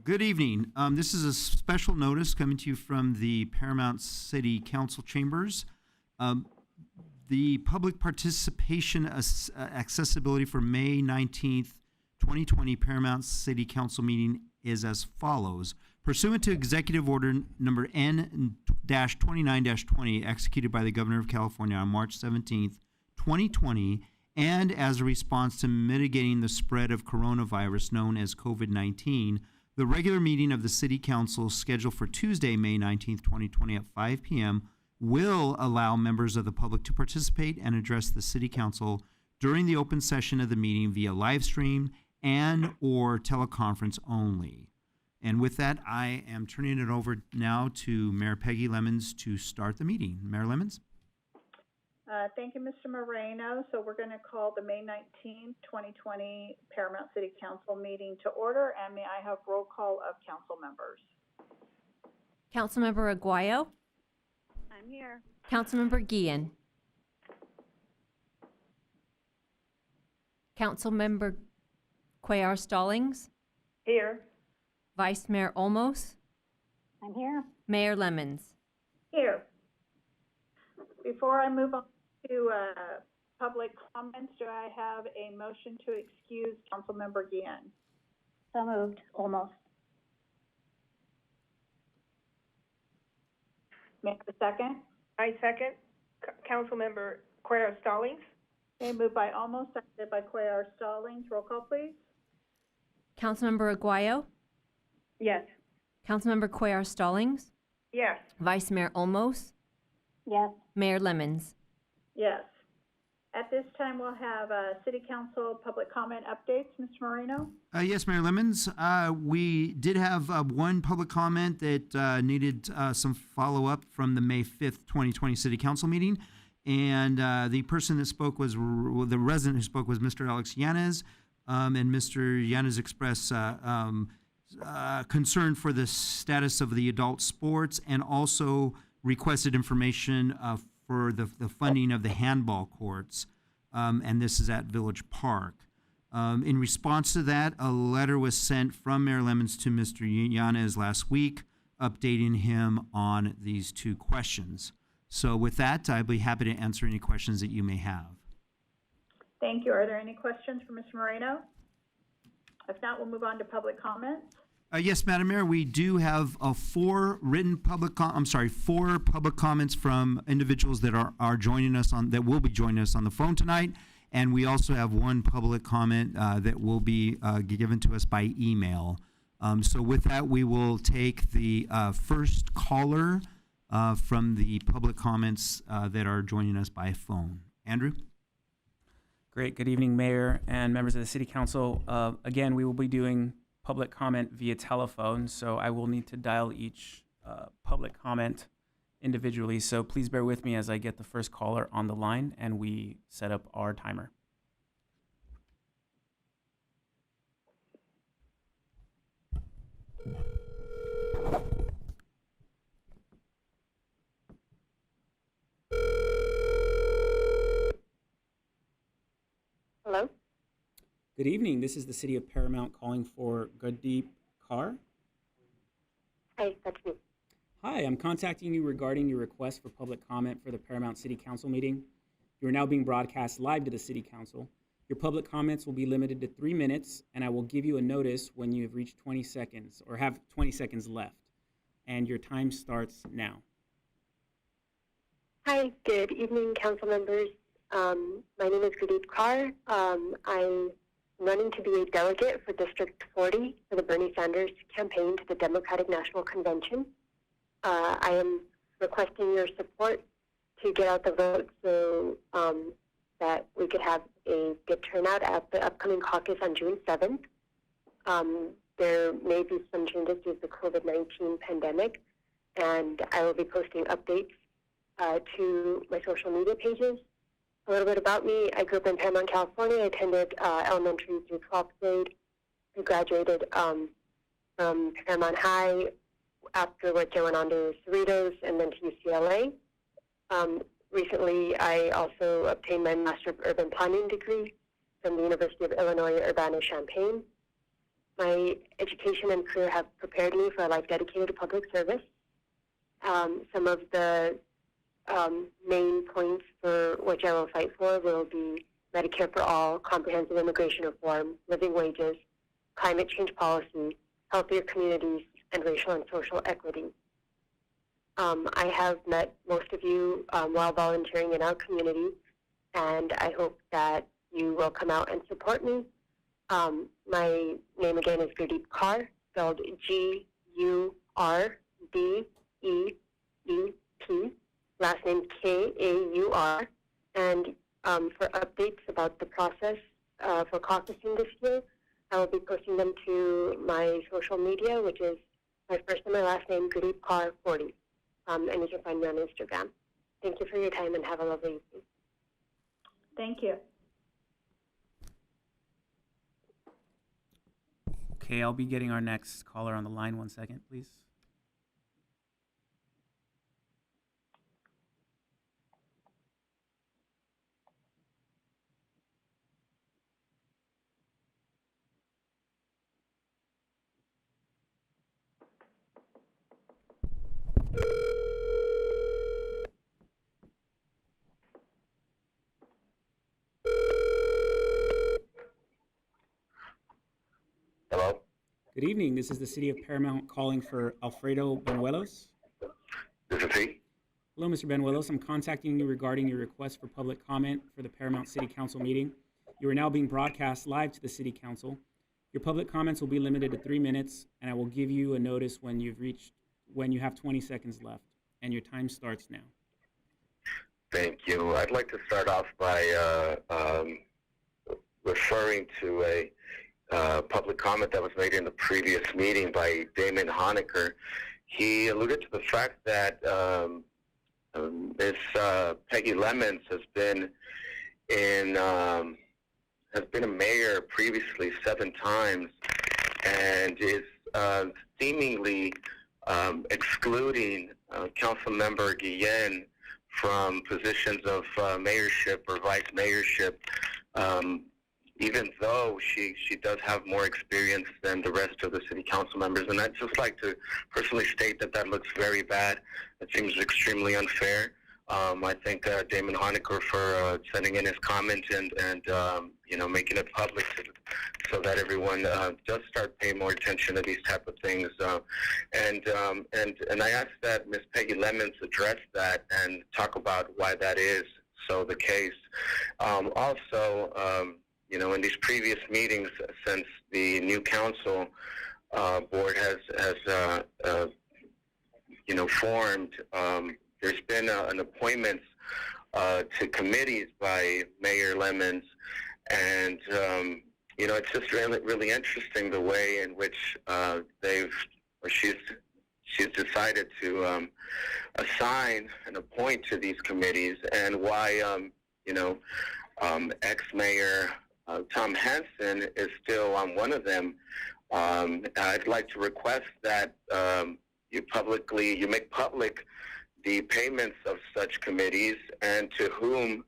Good evening. This is a special notice coming to you from the Paramount City Council chambers. The public participation accessibility for May 19th, 2020 Paramount City Council meeting is as follows. Pursuant to Executive Order number N-29-20 executed by the Governor of California on March 17th, 2020, and as a response to mitigating the spread of coronavirus known as COVID-19, the regular meeting of the City Council scheduled for Tuesday, May 19th, 2020 at 5 p.m. will allow members of the public to participate and address the City Council during the open session of the meeting via live stream and or teleconference only. And with that, I am turning it over now to Mayor Peggy Lemons to start the meeting. Mayor Lemons? Thank you, Mr. Moreno. So we're going to call the May 19th, 2020 Paramount City Council meeting to order, and may I have roll call of council members? Councilmember Aguayo. I'm here. Councilmember Guillen. Councilmember Cuellar Stallings. Here. Vice Mayor Olmos. I'm here. Mayor Lemons. Here. Before I move on to public comments, do I have a motion to excuse Councilmember Guillen? So moved. Almost. Make the second. I second. Councilmember Cuellar Stallings. Okay, moved by Almost, seconded by Cuellar Stallings. Roll call, please. Councilmember Aguayo. Yes. Councilmember Cuellar Stallings. Yes. Vice Mayor Olmos. Yes. Mayor Lemons. Yes. At this time, we'll have City Council public comment updates. Mr. Moreno? Yes, Mayor Lemons. We did have one public comment that needed some follow-up from the May 5th, 2020 City Council meeting. And the person that spoke was, the resident who spoke was Mr. Alex Yanez. And Mr. Yanez expressed concern for the status of the adult sports and also requested information for the funding of the handball courts, and this is at Village Park. In response to that, a letter was sent from Mayor Lemons to Mr. Yanez last week, updating him on these two questions. So with that, I'd be happy to answer any questions that you may have. Thank you. Are there any questions for Mr. Moreno? If not, we'll move on to public comments. Yes, Madam Mayor, we do have four public comments from individuals that are joining us that will be joining us on the phone tonight, and we also have one public comment that will be given to us by email. So with that, we will take the first caller from the public comments that are joining us by phone. Andrew? Great. Good evening, Mayor and members of the City Council. Again, we will be doing public comment via telephone, so I will need to dial each public comment individually. So please bear with me as I get the first caller on the line and we set up our timer. Hello? Good evening. This is the City of Paramount calling for Gurdeep Kaur. Hi, that's me. Hi, I'm contacting you regarding your request for public comment for the Paramount City Council meeting. You are now being broadcast live to the City Council. Your public comments will be limited to 3 minutes, and I will give you a notice when you have reached 20 seconds or have 20 seconds left. And your time starts now. Hi, good evening, council members. My name is Gurdeep Kaur. I'm running to be a delegate for District 40 for the Bernie Sanders campaign to the Democratic National Convention. I am requesting your support to get out the vote so that we could have a good turnout at the upcoming caucus on June 7th. There may be some changes due to the COVID-19 pandemic, and I will be posting updates to my social media pages. A little bit about me: I grew up in Paramount, California. I attended elementary through 12th grade. I graduated from Paramount High. Afterwards, I went on to Cerritos and then to UCLA. Recently, I also obtained my Master of Urban Planning degree from the University of Illinois Urbana-Champaign. My education and career have prepared me for a life dedicated to public service. Some of the main points for which I will fight for will be Medicare for all, comprehensive immigration reform, living wages, climate change policy, healthier communities, and racial and social equity. I have met most of you while volunteering in our community, and I hope that you will come out and support me. My name again is Gurdeep Kaur, spelled G-U-R-D-E-E-P, last name K-A-U-R. And for updates about the process for caucusing this year, I will be posting them to my social media, which is my first and my last name, Gurdeep Kaur 40. And you can find me on Instagram. Thank you for your time and have a lovely evening. Thank you. Okay, I'll be getting our next caller on the line. 1 second, please. Hello? Good evening. This is the City of Paramount calling for Alfredo Benuelos. This is he? Hello, Mr. Benuelos. I'm contacting you regarding your request for public comment for the Paramount City Council meeting. You are now being broadcast live to the City Council. Your public comments will be limited to 3 minutes, and I will give you a notice when you have 20 seconds left, and your time starts now. Thank you. I'd like to start off by referring to a public comment that was made in the previous meeting by Damon Honecker. He alluded to the fact that Ms. Peggy Lemons has been a mayor previously 7 times and is seemingly excluding Councilmember Guillen from positions of mayorship or vice mayorship, even though she does have more experience than the rest of the city council members. And I'd just like to personally state that looks very bad. It seems extremely unfair. I thank Damon Honecker for sending in his comment and making it public so that everyone does start paying more attention to these type of things. And I ask that Ms. Peggy Lemons address that and talk about why that is so the case. In these previous meetings, since the new council board has formed, there's been an appointment to committees by Mayor Lemons, and it's just really interesting the way in which she's decided to assign and appoint to these committees, and why ex-mayor Tom Hansen is still on one of them. I'd like to request that you make public the payments of such committees and to whom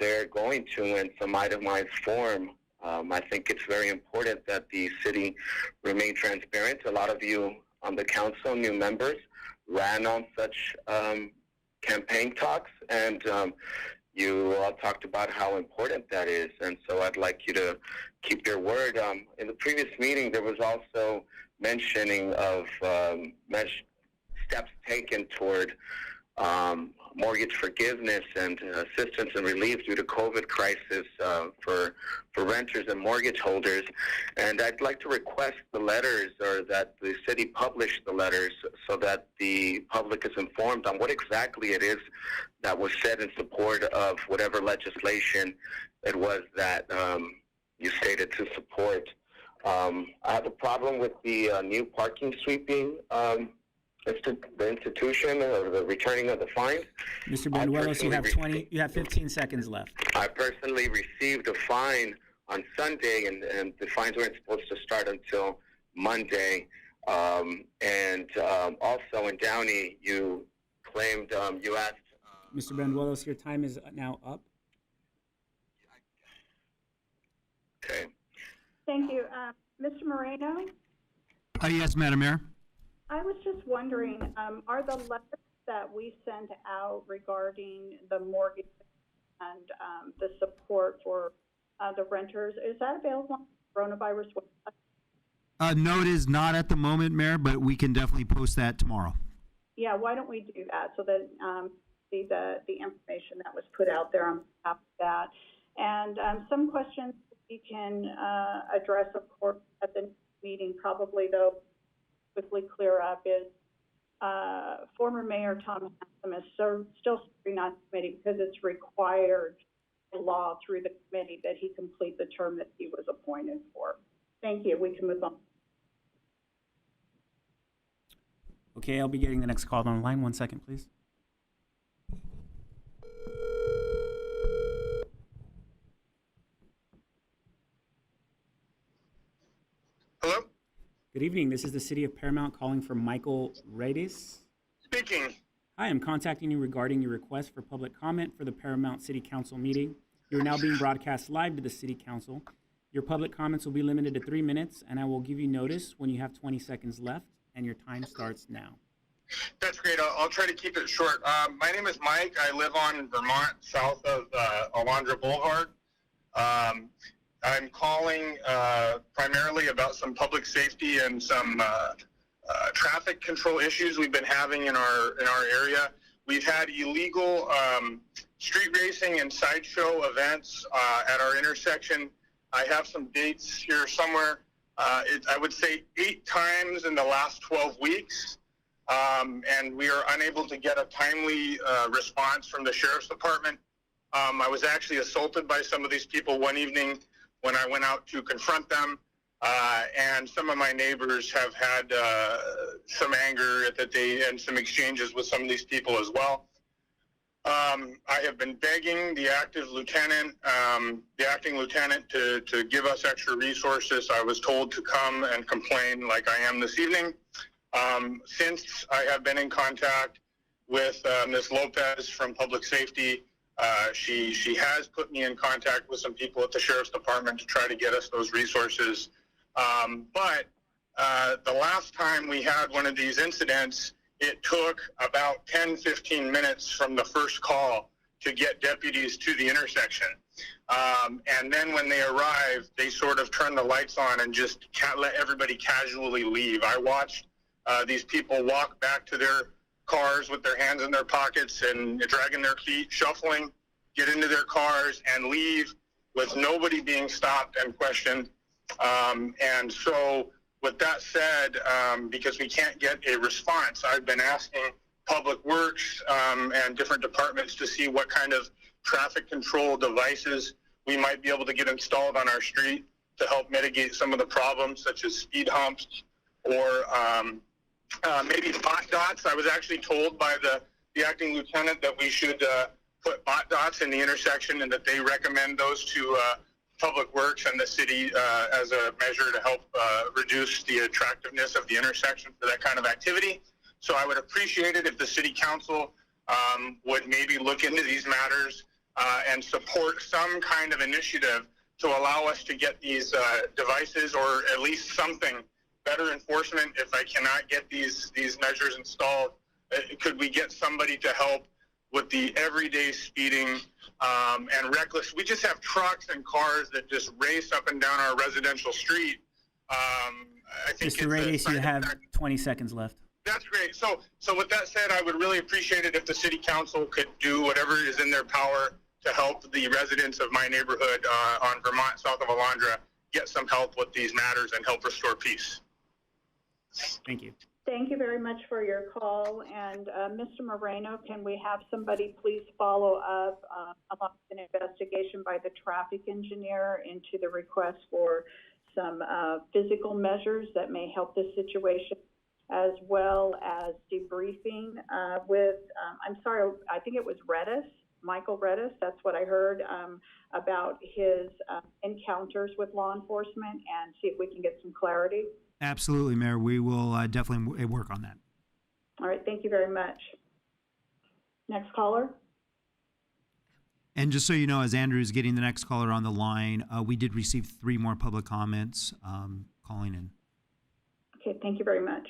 they're going to in some itemized form. I think it's very important that the city remain transparent. A lot of you on the council, new members, ran on such campaign talks, and you all talked about how important that is, and so I'd like you to keep your word. In the previous meeting, there was also mentioning of steps taken toward mortgage forgiveness and assistance and relief due to COVID crisis for renters and mortgage holders. And I'd like to request the letters, or that the city publish the letters, so that the public is informed on what exactly it is that was said in support of whatever legislation it was that you stated to support. I have a problem with the new parking sweeping the institution, or the returning of the fines. Mr. Benuelos, you have 15 seconds left. I personally received a fine on Sunday, and the fines weren't supposed to start until Monday. Also in Downey, you claimed, you asked... Mr. Benuelos, your time is now up. Okay. Thank you. Mr. Moreno, Yes, Madam Mayor. I was just wondering, are the letters that we sent out regarding the mortgage and the support for the renters, is that available on the coronavirus website? No, it is not at the moment, Mayor, but we can definitely post that tomorrow. Yeah, why don't we do that so that see the information that was put out there on behalf of that. And some questions we can address, of course, at the meeting, probably though quickly clear up is former Mayor Tom Hanson is still serving on the committee because it's required by law through the committee that he complete the term that he was appointed for. Thank you. We can move on. Okay, I'll be getting the next call on the line. 1 second, please. Hello? Good evening. This is the City of Paramount calling for Michael Redis. Speaking. Hi, I'm contacting you regarding your request for public comment for the Paramount City Council meeting. You are now being broadcast live to the City Council. Your public comments will be limited to 3 minutes, and I will give you notice when you have 20 seconds left, and your time starts now. That's great. I'll try to keep it short. My name is Mike. I live on Vermont, south of Alondra Boulevard. I'm calling primarily about some public safety and some traffic control issues we've been having in our area. We've had illegal street racing and sideshow events at our intersection. I have some dates here somewhere. I would say 8 times in the last 12 weeks. And we are unable to get a timely response from the Sheriff's Department. I was actually assaulted by some of these people one evening when I went out to confront them. And some of my neighbors have had some anger at the day and some exchanges with some of these people as well. I have been begging the acting lieutenant to give us extra resources. I was told to come and complain like I am this evening. Since I have been in contact with Ms. Lopez from Public Safety, she has put me in contact with some people at the Sheriff's Department to try to get us those resources. But the last time we had one of these incidents, it took about 10-15 minutes from the first call to get deputies to the intersection. And then when they arrived, they sort of turned the lights on and just let everybody casually leave. I watched these people walk back to their cars with their hands in their pockets and dragging their feet, shuffling, get into their cars and leave with nobody being stopped and questioned. And so with that said, because we can't get a response, I've been asking Public Works and different departments to see what kind of traffic control devices we might be able to get installed on our street to help mitigate some of the problems, such as speed humps or maybe bot dots. I was actually told by the acting lieutenant that we should put bot dots in the intersection and that they recommend those to Public Works and the city as a measure to help reduce the attractiveness of the intersection for that kind of activity. So I would appreciate it if the city council would maybe look into these matters and support some kind of initiative to allow us to get these devices, or at least something, better enforcement. If I cannot get these measures installed, could we get somebody to help with the everyday speeding and reckless? We just have trucks and cars that just race up and down our residential street. I think Mr. Radius, you have 20 seconds left. That's great. So with that said, I would really appreciate it if the city council could do whatever is in their power to help the residents of my neighborhood on Vermont, south of Alondra, get some help with these matters and help restore peace. Thank you. Thank you very much for your call. And Mr. Moreno, can we have somebody please follow up along an investigation by the traffic engineer into the request for some physical measures that may help this situation, as well as debriefing with, I'm sorry, I think it was Michael Redis, that's what I heard, about his encounters with law enforcement, and see if we can get some clarity. Absolutely, Mayor. We will definitely work on that. All right, thank you very much. Next caller. And just so you know, as Andrew is getting the next caller on the line, we did receive 3 more public comments. calling in. Okay, thank you very much.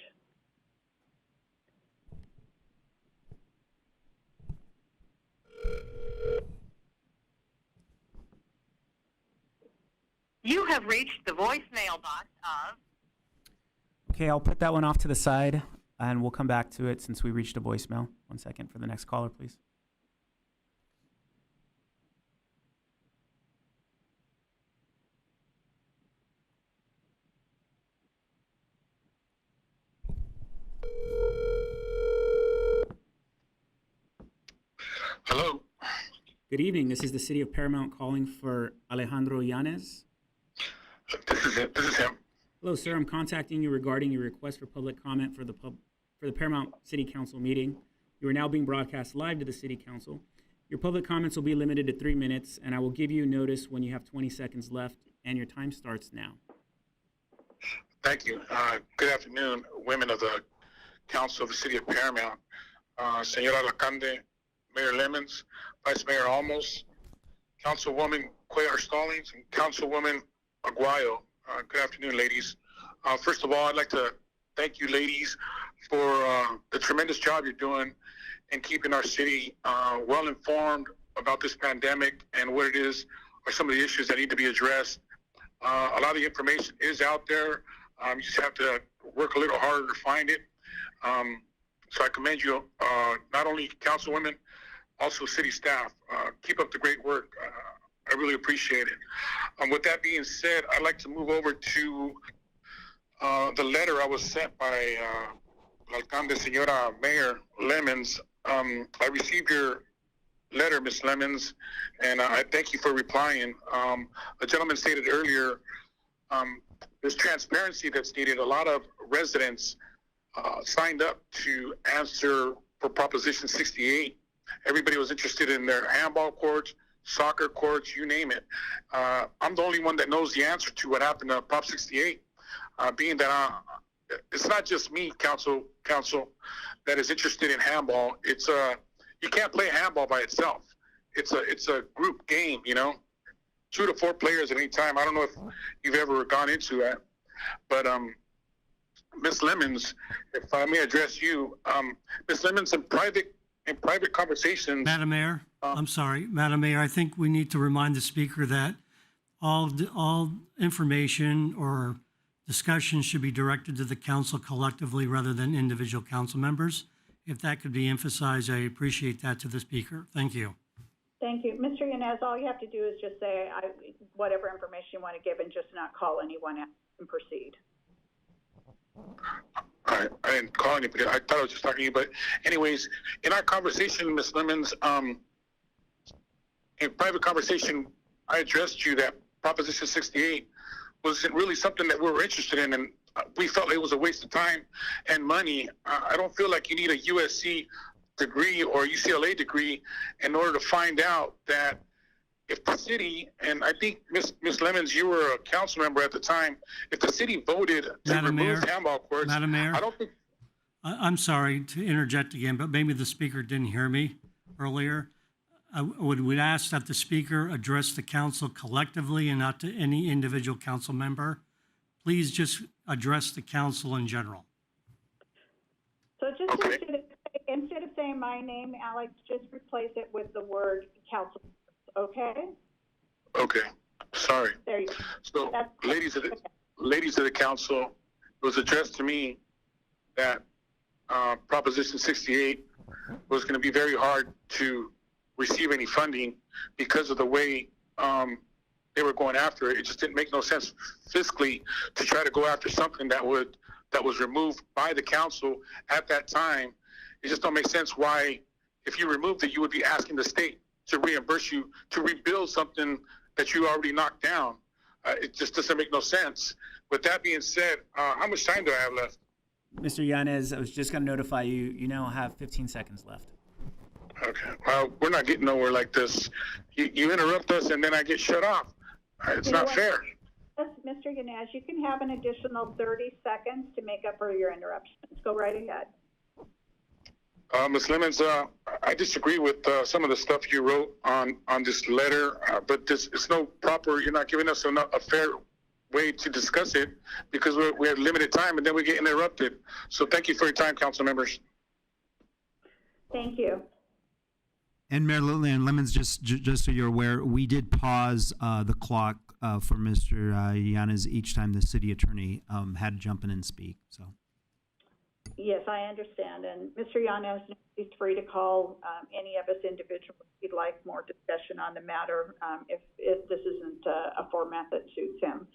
You have reached the voicemail box of... Okay, I'll put that one off to the side, and we'll come back to it since we reached a voicemail. 1 second for the next caller, please. Hello. Good evening. This is the City of Paramount calling for Alejandro Yanez. This is it. This is him. Hello, sir. I'm contacting you regarding your request for public comment for the Paramount City Council meeting. You are now being broadcast live to the City Council. Your public comments will be limited to 3 minutes, and I will give you notice when you have 20 seconds left, and your time starts now. Thank you. Good afternoon, women of the Council of the City of Paramount. Señor Alcalde, Mayor Lemons, Vice Mayor Olmos, Councilwoman Cuellar Stallings, and Councilwoman Aguayo. Good afternoon, ladies. First of all, I'd like to thank you, ladies, for the tremendous job you're doing in keeping our city well informed about this pandemic and what it is are some of the issues that need to be addressed. A lot of the information is out there. You just have to work a little harder to find it. So I commend you, not only councilwomen, also city staff. Keep up the great work. I really appreciate it. With that being said, I'd like to move over to the letter I was sent by Alcalde Señora Mayor Lemons. I received your letter, Ms. Lemons, and I thank you for replying. A gentleman stated earlier, there's transparency that's needed. A lot of residents signed up to answer for Proposition 68. Everybody was interested in their handball courts, soccer courts, you name it. I'm the only one that knows the answer to what happened to Prop 68, being that it's not just me, council, that is interested in handball. It's you can't play handball by itself. It's a group game, 2 to 4 players at any time. I don't know if you've ever gone into that, but Ms. Lemons, if I may address you, Ms. Lemons, in private conversations. Madam Mayor, I'm sorry, Madam Mayor, I think we need to remind the speaker that all information or discussion should be directed to the council collectively rather than individual council members. If that could be emphasized, I appreciate that to the speaker. Thank you. Thank you. Mr. Yanez, all you have to do is just say whatever information you want to give and just not call anyone out and proceed. I didn't call anybody. I thought I was just talking to you. But anyways, in our conversation, Ms. Lemons, in private conversation, I addressed you that Proposition 68 wasn't really something that we were interested in, and we felt it was a waste of time and money. I don't feel like you need a USC degree or UCLA degree in order to find out that if the city, and I think Ms. Lemons, you were a council member at the time, if the city voted to remove handball courts, Madam Mayor, I don't think... I'm sorry to interject again, but maybe the speaker didn't hear me earlier. I would ask that the speaker address the council collectively and not to any individual council member. Please just address the council in general. So just Okay. instead of saying my name, Alex, just replace it with the word council. Okay? Okay, sorry. There you go. So, ladies of the council, it was addressed to me that Proposition 68 was going to be very hard to receive any funding because of the way they were going after it. It just didn't make no sense fiscally to try to go after something that was removed by the council at that time. It just don't make sense why, if you removed it, you would be asking the state to reimburse you to rebuild something that you already knocked down. It just doesn't make no sense. With that being said, how much time do I have left? Mr. Yanez, I was just going to notify you, you now have 15 seconds left. Okay. Well, we're not getting nowhere like this. You interrupt us and then I get shut off. It's not fair. Yes, Mr. Yanez, you can have an additional 30 seconds to make up for your interruptions. Go right ahead. Ms. Lemons, I disagree with some of the stuff you wrote on this letter, but it's no proper, you're not giving us a fair way to discuss it because we have limited time and then we get interrupted. So thank you for your time, council members. Thank you. And Mayor Lemons, just so you're aware, we did pause the clock for Mr. Yanez each time the city attorney had to jump in and speak. So. Yes, I understand. And Mr. Yanez is free to call any of us individually if he'd like more discussion on the matter if this isn't a format that suits him.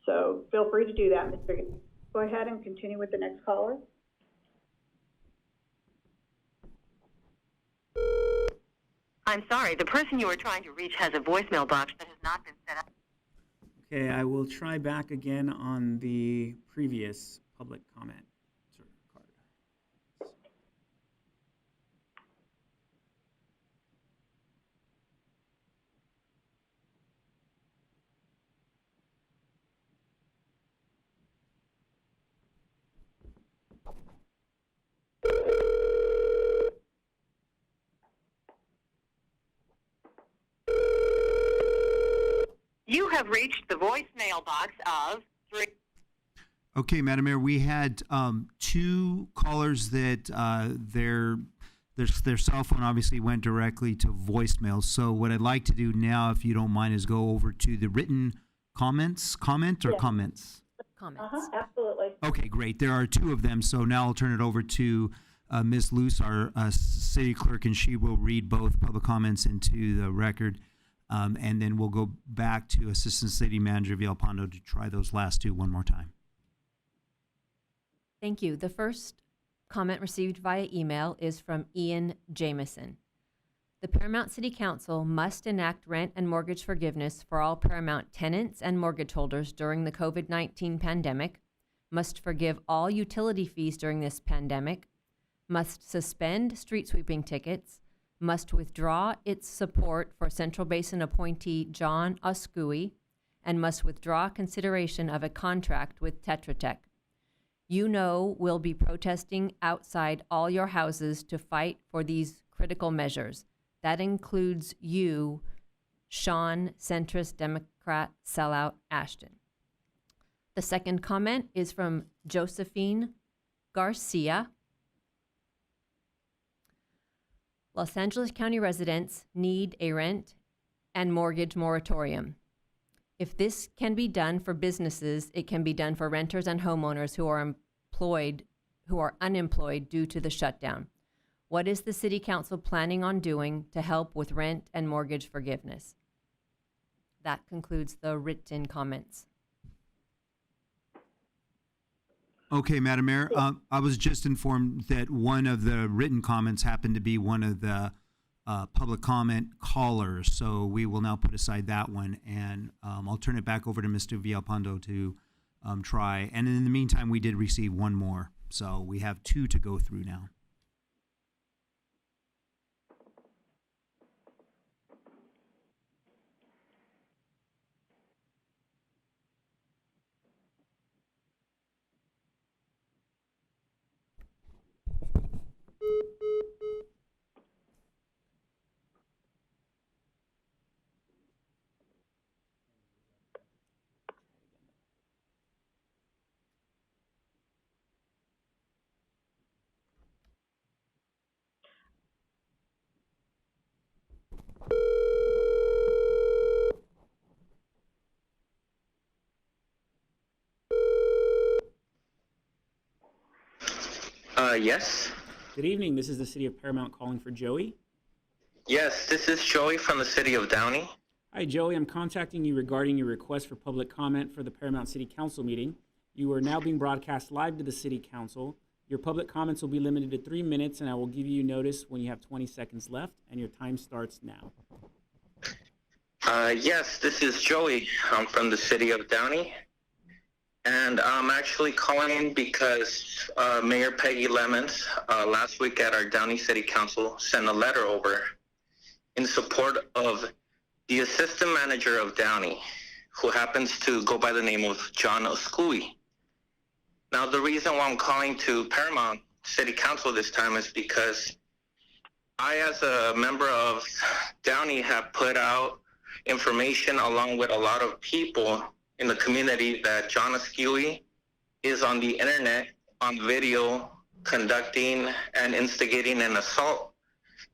So feel free to do that, Mr. Yanez. Go ahead and continue with the next caller. I'm sorry, the person you are trying to reach has a voicemail box that has not been set up. Okay, I will try back again on the previous public comment card. You have reached the voicemail box of 3. Okay, Madam Mayor, we had two callers that their cell phone obviously went directly to voicemail. So what I'd like to do now, if you don't mind, is go over to the written comments. Comments. Comments. Absolutely. Okay, great. There are two of them. So now I'll turn it over to Ms. Luce, our city clerk, and she will read both public comments into the record. And then we'll go back to Assistant City Manager Villalpando to try those last two one more time. Thank you. The first comment received via email is from Ian Jameson. The Paramount City Council must enact rent and mortgage forgiveness for all Paramount tenants and mortgage holders during the COVID-19 pandemic, must forgive all utility fees during this pandemic, must suspend street sweeping tickets, must withdraw its support for Central Basin appointee John Oskui, and must withdraw consideration of a contract with Tetra Tech. You know we'll be protesting outside all your houses to fight for these critical measures. That includes you, Sean, centrist Democrat sellout Ashton. The second comment is from Josephine Garcia. Los Angeles County residents need a rent and mortgage moratorium. If this can be done for businesses, it can be done for renters and homeowners who are unemployed due to the shutdown. What is the City Council planning on doing to help with rent and mortgage forgiveness? That concludes the written comments. Okay, Madam Mayor, I was just informed that one of the written comments happened to be one of the public comment callers, so we will now put aside that one, and I'll turn it back over to Mr. Villalpando to try. And in the meantime, we did receive one more, so we have two to go through now. Yes. Good evening. This is the City of Paramount calling for Joey. Yes, this is Joey from the City of Downey. Hi, Joey. I'm contacting you regarding your request for public comment for the Paramount City Council meeting. You are now being broadcast live to the City Council. Your public comments will be limited to 3 minutes, and I will give you notice when you have 20 seconds left, and your time starts now. Yes, this is Joey. I'm from the City of Downey. And I'm actually calling because Mayor Peggy Lemons last week at our Downey City Council sent a letter over in support of the assistant manager of Downey, who happens to go by the name of John Oskui. Now, the reason why I'm calling to Paramount City Council this time is because I, as a member of Downey, have put out information along with a lot of people in the community that John Askewy is on the internet on video conducting and instigating an assault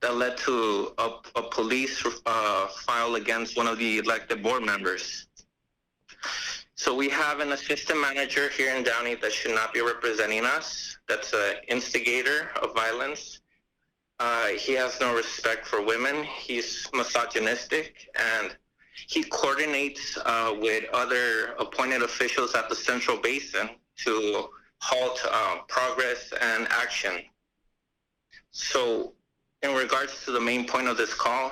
that led to a police file against one of the elected board members. So we have an assistant manager here in Downey that should not be representing us. That's an instigator of violence. He has no respect for women. He's misogynistic, and he coordinates with other appointed officials at the Central Basin to halt progress and action. So in regards to the main point of this call,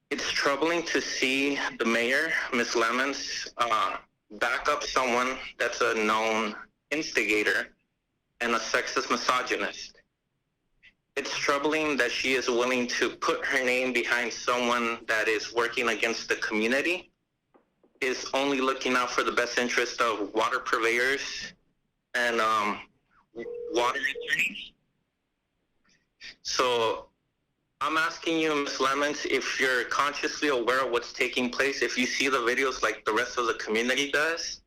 it's troubling to see the mayor, Ms. Lemons, back up someone that's a known instigator and a sexist misogynist. It's troubling that she is willing to put her name behind someone that is working against the community, is only looking out for the best interest of water purveyors and water attorneys. So I'm asking you, Ms. Lemons, if you're consciously aware of what's taking place, if you see the videos like the rest of the community does,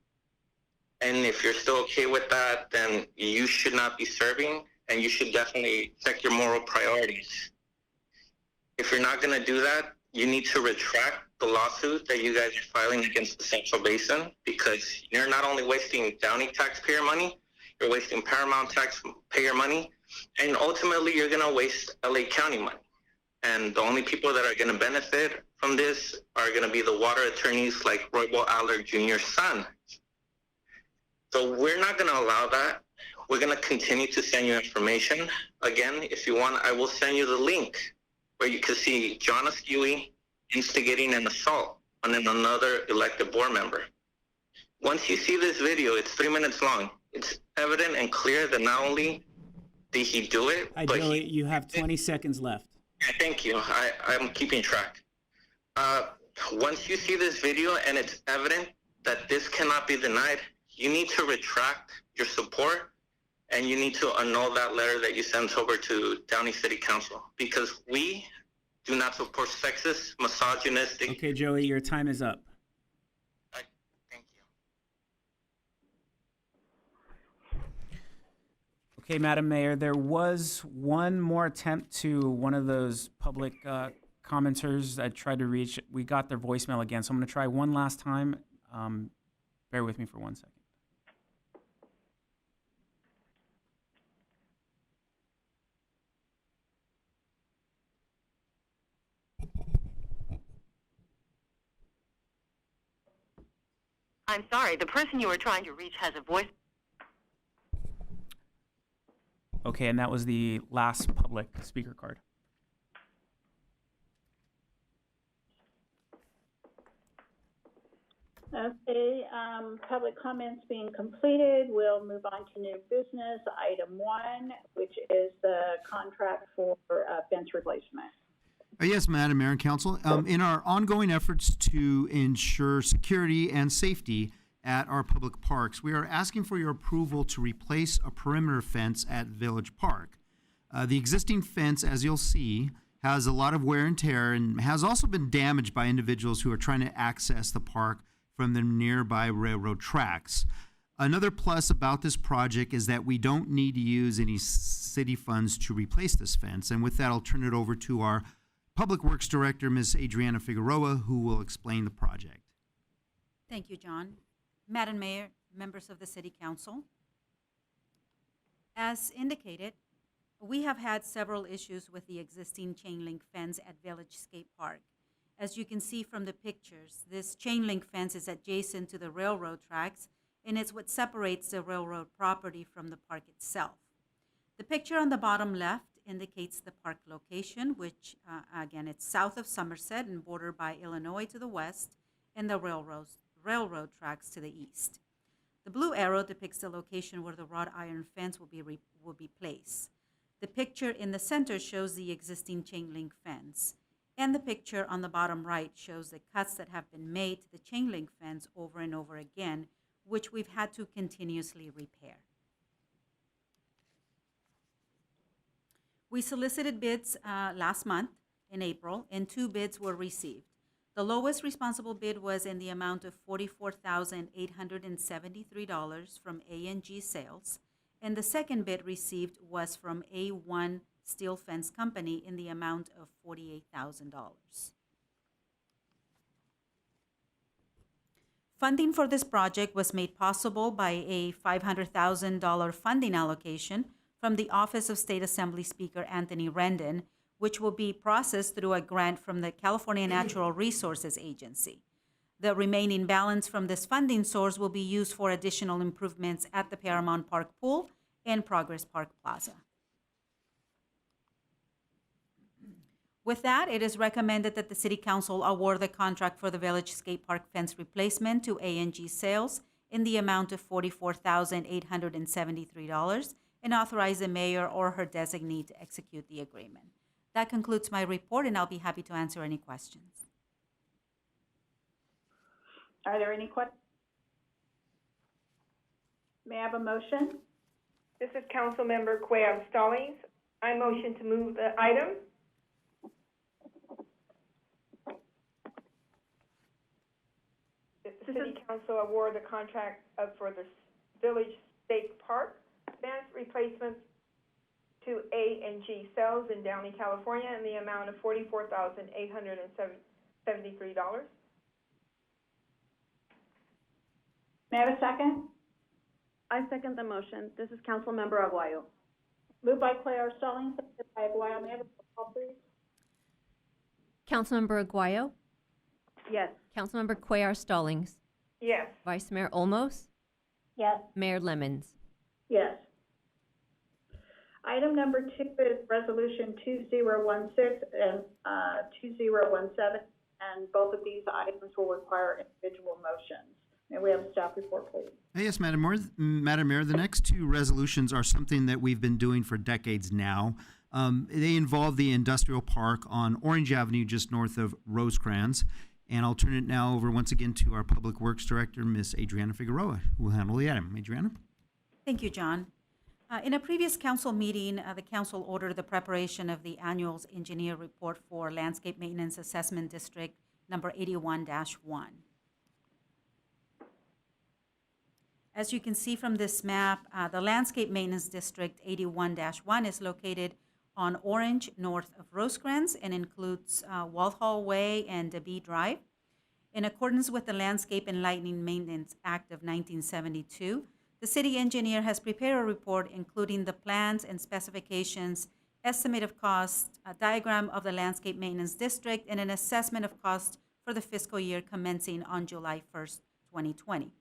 and if you're still okay with that, then you should not be serving, and you should definitely check your moral priorities. If you're not going to do that, you need to retract the lawsuit that you guys are filing against the Central Basin, because you're not only wasting Downey taxpayer money, you're wasting Paramount taxpayer money, and ultimately you're going to waste LA County money. And the only people that are going to benefit from this are going to be the water attorneys like Roybal Aller Jr.'s son. So we're not going to allow that. We're going to continue to send you information. Again, if you want, I will send you the link where you can see John Askewy instigating an assault on another elected board member. Once you see this video, it's 3 minutes long. It's evident and clear that not only did he do it, Hi, but Joey, you have 20 seconds left. Thank you. I'm keeping track. Once you see this video and it's evident that this cannot be denied, you need to retract your support, and you need to annul that letter that you sent over to Downey City Council, because we do not support sexist, misogynistic. Okay, Joey, your time is up. Thank you. Okay, Madam Mayor, there was one more attempt to one of those public commenters that tried to reach. We got their voicemail again, so I'm going to try one last time. Bear with me for 1 second. I'm sorry, the person you were trying to reach has a voice. Okay, and that was the last public speaker card. Okay, public comments being completed, we'll move on to new business. Item 1, which is the contract for fence replacement. Yes, Madam Mayor and Council. In our ongoing efforts to ensure security and safety at our public parks, we are asking for your approval to replace a perimeter fence at Village Park. The existing fence, as you'll see, has a lot of wear and tear and has also been damaged by individuals who are trying to access the park from the nearby railroad tracks. Another plus about this project is that we don't need to use any city funds to replace this fence. And with that, I'll turn it over to our Public Works Director, Ms. Adriana Figueroa, who will explain the project. Thank you, John. Madam Mayor, members of the City Council. As indicated, we have had several issues with the existing chain link fence at Village Skate Park. As you can see from the pictures, this chain link fence is adjacent to the railroad tracks, and it's what separates the railroad property from the park itself. The picture on the bottom left indicates the park location, which again, it's south of Somerset and bordered by Illinois to the west and the railroad tracks to the east. The blue arrow depicts the location where the wrought iron fence will be placed. The picture in the center shows the existing chain link fence, and the picture on the bottom right shows the cuts that have been made to the chain link fence over and over again, which we've had to continuously repair. We solicited bids last month in April, and 2 bids were received. The lowest responsible bid was in the amount of $44,873 from A&G Sales, and the second bid received was from A1 Steel Fence Company in the amount of $48,000. Funding for this project was made possible by a $500,000 funding allocation from the Office of State Assembly Speaker Anthony Rendon, which will be processed through a grant from the California Natural Resources Agency. The remaining balance from this funding source will be used for additional improvements at the Paramount Park Pool and Progress Park Plaza. With that, it is recommended that the City Council award the contract for the Village Skate Park fence replacement to A&G Sales in the amount of $44,873 and authorize the mayor or her designee to execute the agreement. That concludes my report, and I'll be happy to answer any questions. Are there any questions? May I have a motion? This is Councilmember Cuellar Stallings. I motion to move the item. That the City Council award the contract for the Village Skate Park fence replacement to A&G Sales in Downey, California, in the amount of $44,873. May I have a second? I second the motion. This is Councilmember Aguayo. Moved by Cuellar Stallings, seconded by Aguayo. May I have a roll call, please? Councilmember Aguayo, Yes. Councilmember Cuellar Stallings, Yes. Vice Mayor Olmos, Yes. Mayor Lemons. Yes. Item number 2 is Resolution 2016 and 2017, and both of these items will require individual motions. May we have a staff report, please? Yes, Madam Mayor, the next two resolutions are something that we've been doing for decades now. They involve the industrial park on Orange Avenue, just north of Rosecrans. And I'll turn it now over once again to our Public Works Director, Ms. Adriana Figueroa, who will handle the item. Adriana? Thank you, John. In a previous council meeting, the council ordered the preparation of the annual engineer report for Landscape Maintenance Assessment District number 81-1. As you can see from this map, the Landscape Maintenance District 81-1 is located on Orange, north of Rosecrans, and includes Walhall Way and DeBee Drive. In accordance with the Landscape and Lighting Maintenance Act of 1972, the city engineer has prepared a report including the plans and specifications, estimate of cost, a diagram of the Landscape Maintenance District, and an assessment of cost for the fiscal year commencing on July 1st, 2020.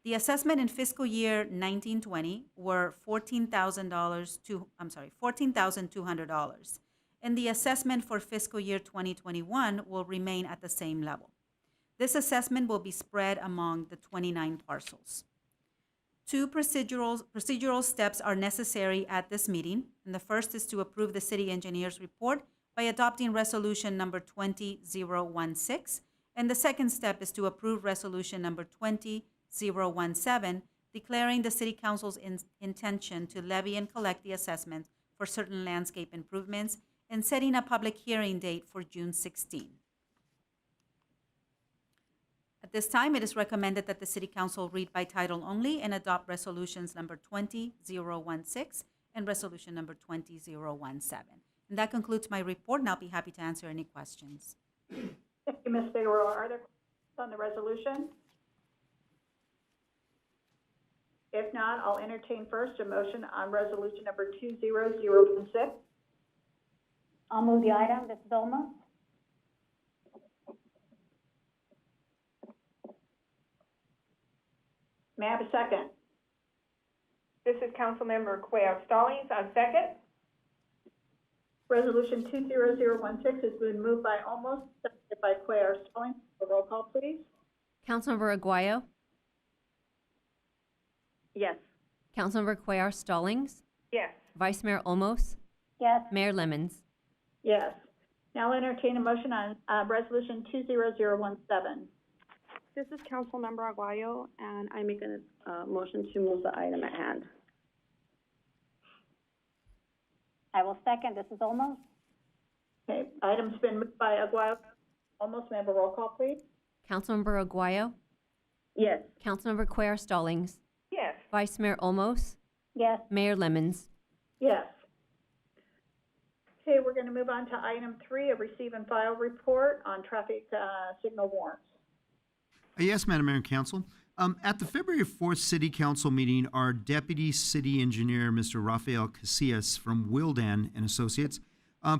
The assessment in fiscal year 1920 were $14,200, and the assessment for fiscal year 2021 will remain at the same level. This assessment will be spread among the 29 parcels. Two procedural steps are necessary at this meeting, and the first is to approve the city engineer's report by adopting resolution number 20016, and the second step is to approve resolution number 20017, declaring the city council's intention to levy and collect the assessment for certain landscape improvements and setting a public hearing date for June 16. At this time, it is recommended that the City Council read by title only and adopt resolutions number 20016 and resolution number 20017. And that concludes my report, and I'll be happy to answer any questions. Thank you, Ms. Figueroa. Are there questions on the resolution? If not, I'll entertain first a motion on resolution number 20016. I'll move the item. This is Olmos. May I have a second? This is Councilmember Cuellar Stallings. I second. Resolution 20016 has been moved by Olmos, seconded by Cuellar Stallings. A roll call, please. Councilmember Aguayo, Yes. Councilmember Cuellar Stallings, Yes. Vice Mayor Olmos, Yes. Mayor Lemons. Yes. Now I'll entertain a motion on resolution 20017. This is Councilmember Aguayo, and I make a motion to move the item at hand. I will second. This is Olmos. Okay, item's been moved by Aguayo, Almost. May I have a roll call, please? Councilmember Aguayo, Yes. Councilmember Cuellar Stallings, Yes. Vice Mayor Olmos, Yes. Mayor Lemons. Yes. Okay, we're going to move on to item 3, a receive and file report on traffic signal warrants. Yes, Madam Mayor and Council. At the February 4th City Council meeting, our Deputy City Engineer, Mr. Rafael Casillas from Wildan and Associates,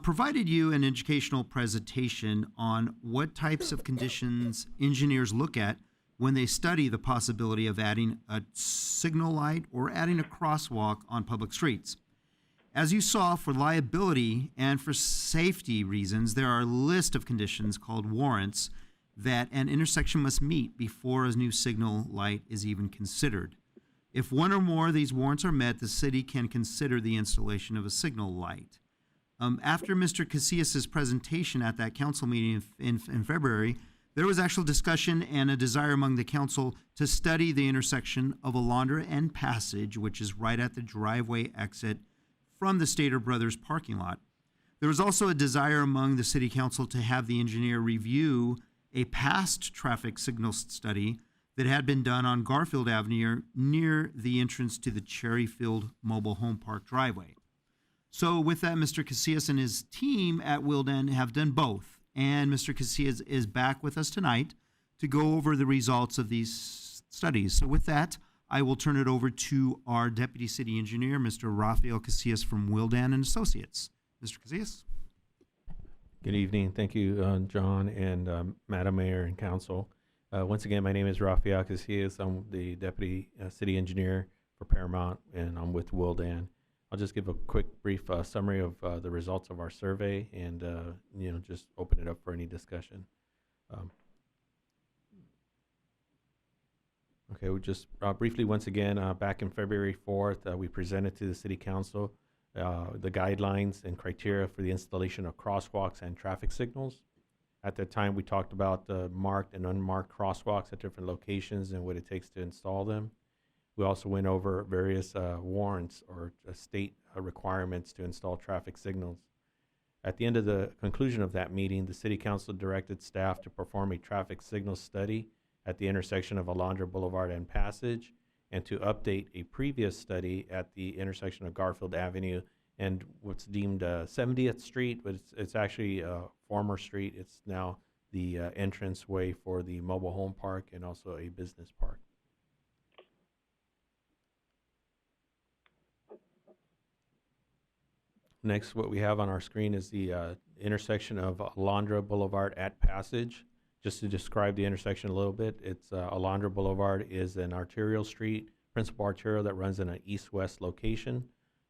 provided you an educational presentation on what types of conditions engineers look at when they study the possibility of adding a signal light or adding a crosswalk on public streets. As you saw, for liability and for safety reasons, there are a list of conditions called warrants that an intersection must meet before a new signal light is even considered. If one or more of these warrants are met, the city can consider the installation of a signal light. After Mr. Casillas' presentation at that council meeting in February, there was actual discussion and a desire among the council to study the intersection of Alondra and Passage, which is right at the driveway exit from the Stater Brothers parking lot. There was also a desire among the city council to have the engineer review a past traffic signal study that had been done on Garfield Avenue near the entrance to the Cherryfield Mobile Home Park driveway. So with that, Mr. Casillas and his team at Wildan have done both. And Mr. Casillas is back with us tonight to go over the results of these studies. So with that, I will turn it over to our Deputy City Engineer, Mr. Rafael Casillas from Wildan and Associates. Mr. Casillas. Good evening. Thank you, John and Madam Mayor and Council. Once again, my name is Rafael Casillas. I'm the Deputy City Engineer for Paramount, and I'm with Wildan. I'll just give a quick, brief summary of the results of our survey, and just open it up for any discussion. Okay, we just briefly, once again, back in February 4th, we presented to the City Council the guidelines and criteria for the installation of crosswalks and traffic signals. At that time, we talked about the marked and unmarked crosswalks at different locations and what it takes to install them. We also went over various warrants or state requirements to install traffic signals. At the end of the conclusion of that meeting, the City Council directed staff to perform a traffic signal study at the intersection of Alondra Boulevard and Passage, and to update a previous study at the intersection of Garfield Avenue and what's deemed 70th Street, but it's actually a former street. It's now the entrance way for the mobile home park and also a business park. Next, what we have on our screen is the intersection of Alondra Boulevard at Passage. Just to describe the intersection a little bit, it's Alondra Boulevard is an arterial street, principal arterial that runs in an east-west location.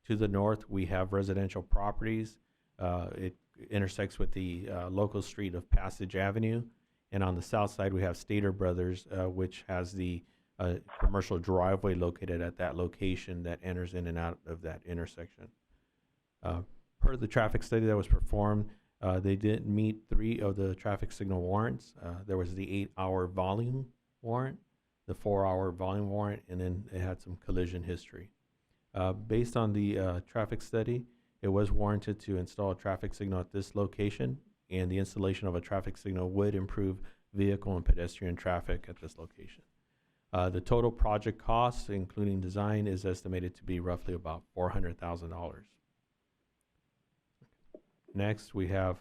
To the north, we have residential properties. It intersects with the local street of Passage Avenue. And on the south side, we have Stater Brothers, which has the commercial driveway located at that location that enters in and out of that intersection. Per the traffic study that was performed, they did meet 3 of the traffic signal warrants. There was the 8-hour volume warrant, the 4-hour volume warrant, and then it had some collision history. Based on the traffic study, it was warranted to install a traffic signal at this location, and the installation of a traffic signal would improve vehicle and pedestrian traffic at this location. The total project cost, including design, is estimated to be roughly about $400,000. Next, we have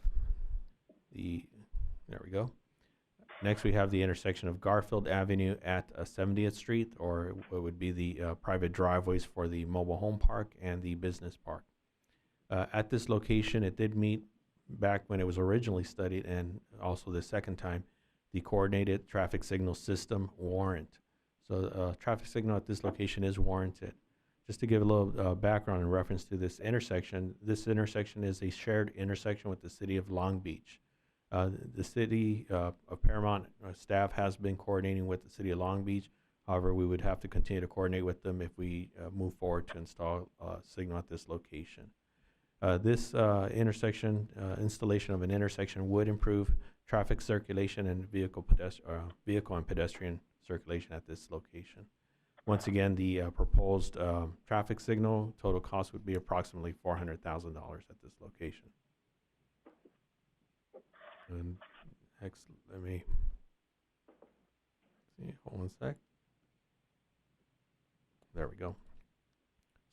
Next, we have the intersection of Garfield Avenue at 70th Street, or what would be the private driveways for the mobile home park and the business park. At this location, it did meet, back when it was originally studied, and also the second time, the coordinated traffic signal system warrant. So traffic signal at this location is warranted. Just to give a little background in reference to this intersection is a shared intersection with the city of Long Beach. The city of Paramount staff has been coordinating with the city of Long Beach. However, we would have to continue to coordinate with them if we move forward to install a signal at this location. This installation of an intersection would improve traffic circulation and vehicle and pedestrian circulation at this location. Once again, the proposed traffic signal total cost would be approximately $400,000 at this location. And Let me see. Hold on a sec. There we go.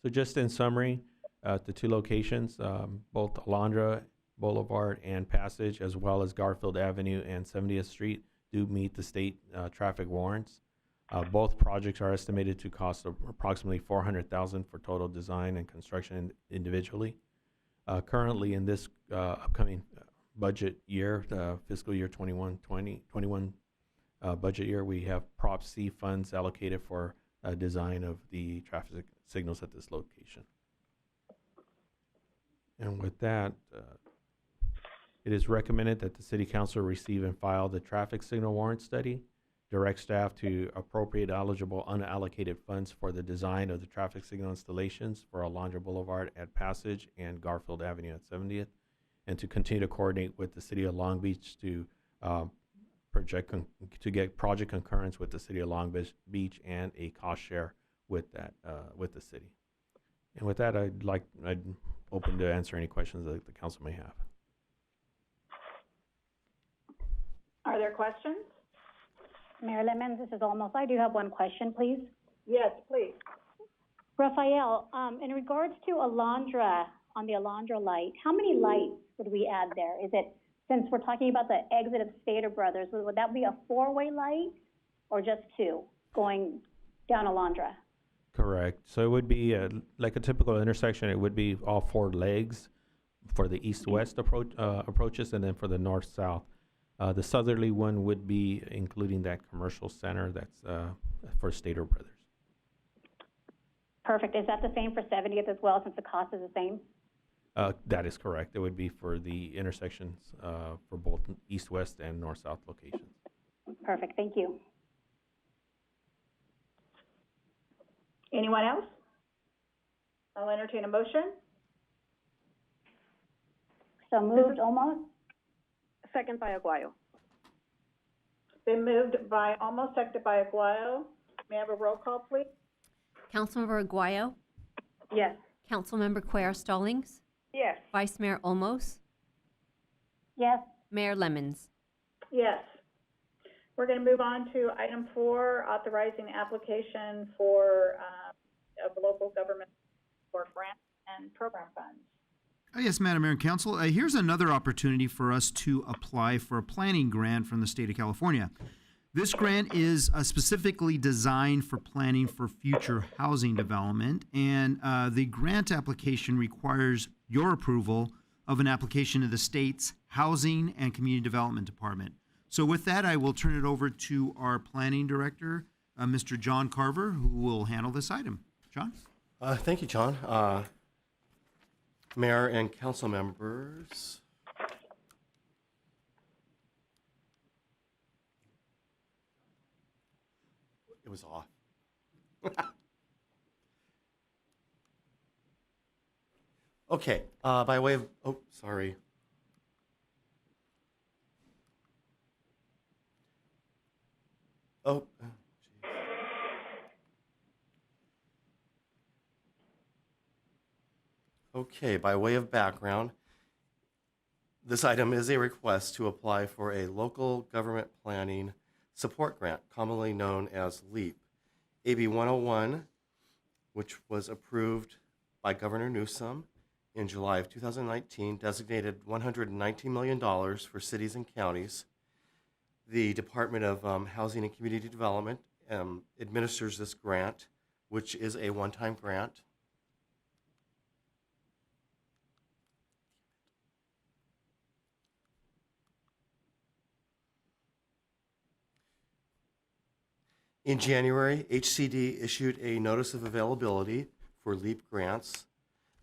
So just in summary, the two locations, both Alondra Boulevard and Passage, as well as Garfield Avenue and 70th Street, do meet the state traffic warrants. Both projects are estimated to cost approximately $400,000 for total design and construction individually. Currently, in this upcoming budget year, fiscal year 21 budget year, we have Prop C funds allocated for design of the traffic signals at this location. And with that, it is recommended that the City Council receive and file the traffic signal warrant study, direct staff to appropriate eligible unallocated funds for the design of the traffic signal installations for Alondra Boulevard at Passage and Garfield Avenue at 70th, and to continue to coordinate with the City of Long Beach to get project concurrence with the City of Long Beach and a cost share with that with the city. And with that, I'd open to answer any questions that the council may have. Are there questions? Mayor Lemons, this is Almost. I do have one question, please. Yes, please. Rafael, in regards to Alondra, on the Alondra light, how many lights would we add there? Is it, since we're talking about the exit of Stater Brothers, would that be a four-way light or just two going down Alondra? Correct. So it would be like a typical intersection. It would be all four legs for the east-west approaches, and then for the north-south. The southerly one would be including that commercial center that's for Stater Brothers. Perfect. Is that the same for 70th as well, since the cost is the same? That is correct. It would be for the intersections for both east-west and north-south locations. Perfect. Thank you. Anyone else? I'll entertain a motion. So moved, Almost. Second by Aguayo. Been moved by Almost, seconded by Aguayo. May I have a roll call, please? Councilmember Aguayo, Yes. Councilmember Cuellar Stallings, Yes. Vice Mayor Olmos, Yes. Mayor Lemons. Yes. We're going to move on to item 4, authorizing application for of local government for grant and program funds. Yes, Madam Mayor and Council. Here's another opportunity for us to apply for a planning grant from the state of California. This grant is specifically designed for planning for future housing development, and the grant application requires your approval of an application to the state's Housing and Community Development Department. So with that, I will turn it over to our planning director, Mr. John Carver, who will handle this item. John? Thank you, John. Mayor and council members. It was off. Okay, by way of, oh, sorry. Oh, geez. Okay, by way of background, this item is a request to apply for a local government planning support grant, commonly known as LEAP. AB 101, which was approved by Governor Newsom in July of 2019, designated $119 million for cities and counties. The Department of Housing and Community Development administers this grant, which is a one-time grant. In January, HCD issued a notice of availability for LEAP grants.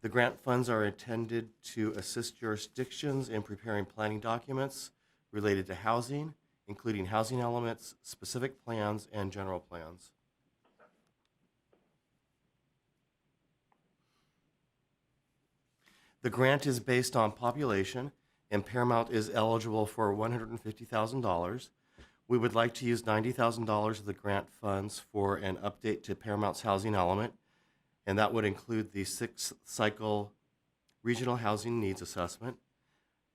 The grant funds are intended to assist jurisdictions in preparing planning documents related to housing, including housing elements, specific plans, and general plans. The grant is based on population, and Paramount is eligible for $150,000. We would like to use $90,000 of the grant funds for an update to Paramount's housing element, and that would include the 6th cycle regional housing needs assessment,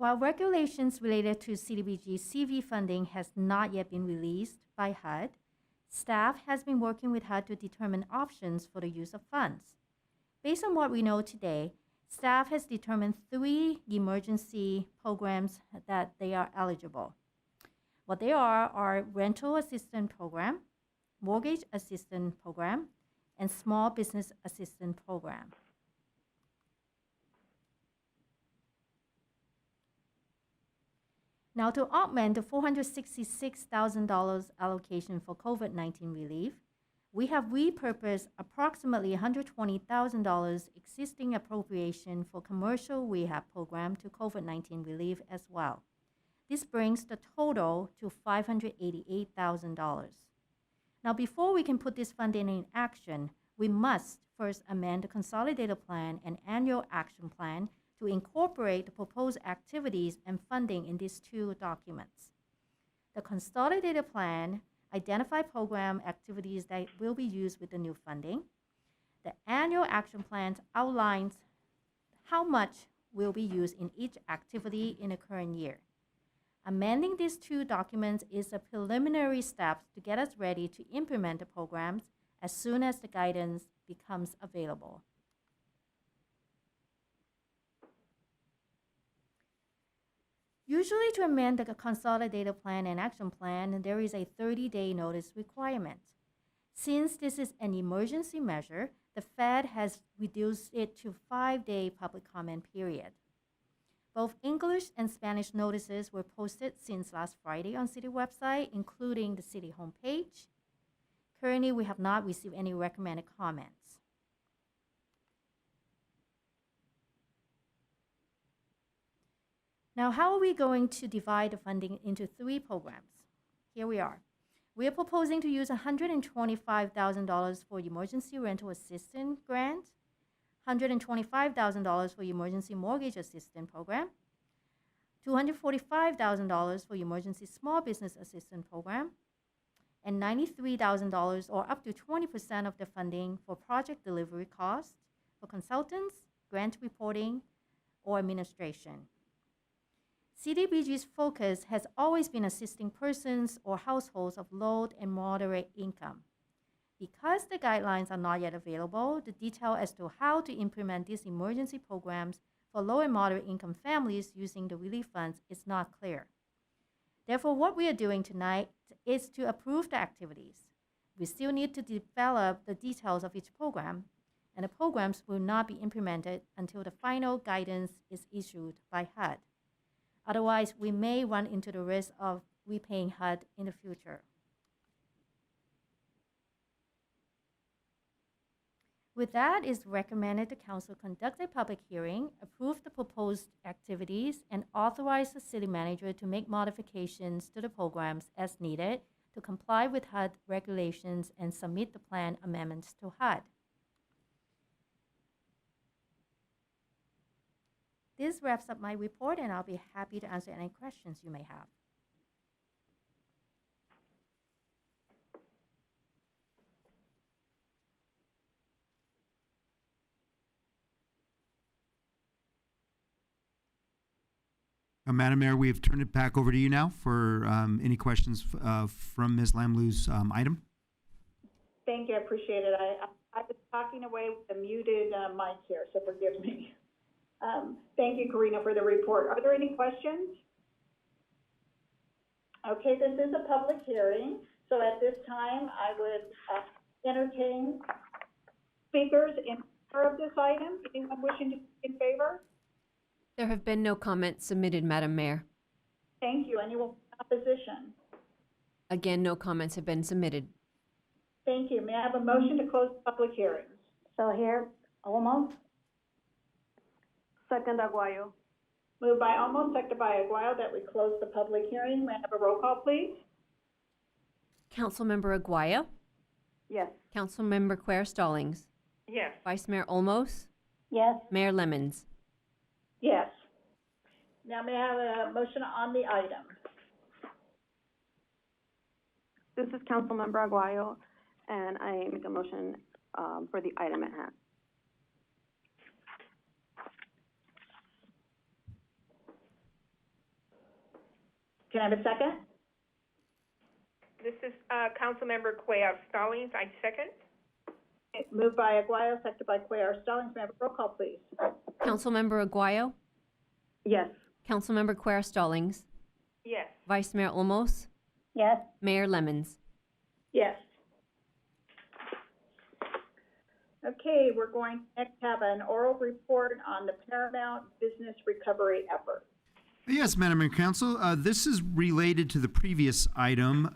While regulations related to CDBG CV funding has not yet been released by HUD, staff has been working with HUD to determine options for the use of funds. Based on what we know today, staff has determined 3 emergency programs that they are eligible. What they are rental assistance program, mortgage assistance program, and small business assistance program. Now, to augment the $466,000 allocation for COVID-19 relief, we have repurposed approximately $120,000 existing appropriation for commercial rehab program to COVID-19 relief as well. This brings the total to $588,000. Now, before we can put this funding in action, we must first amend the Consolidated Plan and Annual Action Plan to incorporate the proposed activities and funding in these 2 documents. The Consolidated Plan identifies program activities that will be used with the new funding. The Annual Action Plan outlines how much will be used in each activity in the current year. Amending these 2 documents is a preliminary step to get us ready to implement the programs as soon as the guidance becomes available. Usually, to amend the Consolidated Plan and Action Plan, there is a 30-day notice requirement. Since this is an emergency measure, the Fed has reduced it to 5-day public comment period. Both English and Spanish notices were posted since last Friday on City website, including the City homepage. Currently, we have not received any recommended comments. Now, how are we going to divide the funding into 3 programs? Here we are. We are proposing to use $125,000 for emergency rental assistance grant, $125,000 for emergency mortgage assistance program, $245,000 for emergency small business assistance program, and $93,000 or up to 20% of the funding for project delivery costs for consultants, grant reporting, or administration. CDBG's focus has always been assisting persons or households of low and moderate income. Because the guidelines are not yet available, the detail as to how to implement these emergency programs for low and moderate income families using the relief funds is not clear. Therefore, what we are doing tonight is to approve the activities. We still need to develop the details of each program, and the programs will not be implemented until the final guidance is issued by HUD. Otherwise, we may run into the risk of repaying HUD in the future. With that, it's recommended the Council conduct a public hearing, approve the proposed activities, and authorize the City Manager to make modifications to the programs as needed to comply with HUD regulations and submit the plan amendments to HUD. This wraps up my report, and I'll be happy to answer any questions you may have. Madam Mayor, we have turned it back over to you now for any questions from Ms. Lamlou's item. Thank you, I appreciate it. I was talking away with a muted mic here, so forgive me. Thank you, Karina, for the report. Are there any questions? Okay, this is a public hearing, so at this time, I would entertain speakers in favor of this item. Anyone wishing to speak in favor? There have been no comments submitted, Madam Mayor. Thank you. Anyone in opposition? Again, no comments have been submitted. Thank you. May I have a motion to close the public hearing? So here, almost. Second, Aguayo. Moved by Olmos, seconded by Aguayo, that we close the public hearing. May I have a roll call, please? Councilmember Aguayo. Yes. Councilmember Quer-Stallings. Yes. Vice Mayor Olmos. Yes. Mayor Lemons. Yes. Now may I have a motion on the item? This is Councilmember Aguayo, and I make a motion for the item at hand. Can I have a second? This is Councilmember Cuellar Stallings. I second. Okay, moved by Aguayo, seconded by Cuellar Stallings. May I have a roll call, please? Councilmember Aguayo, Yes. Councilmember Cuellar Stallings, Yes. Vice Mayor Olmos, Yes. Mayor Lemons. Yes. Okay, we're going to next have an oral report on the Paramount business recovery effort. Yes, Madam Mayor Council, this is related to the previous item.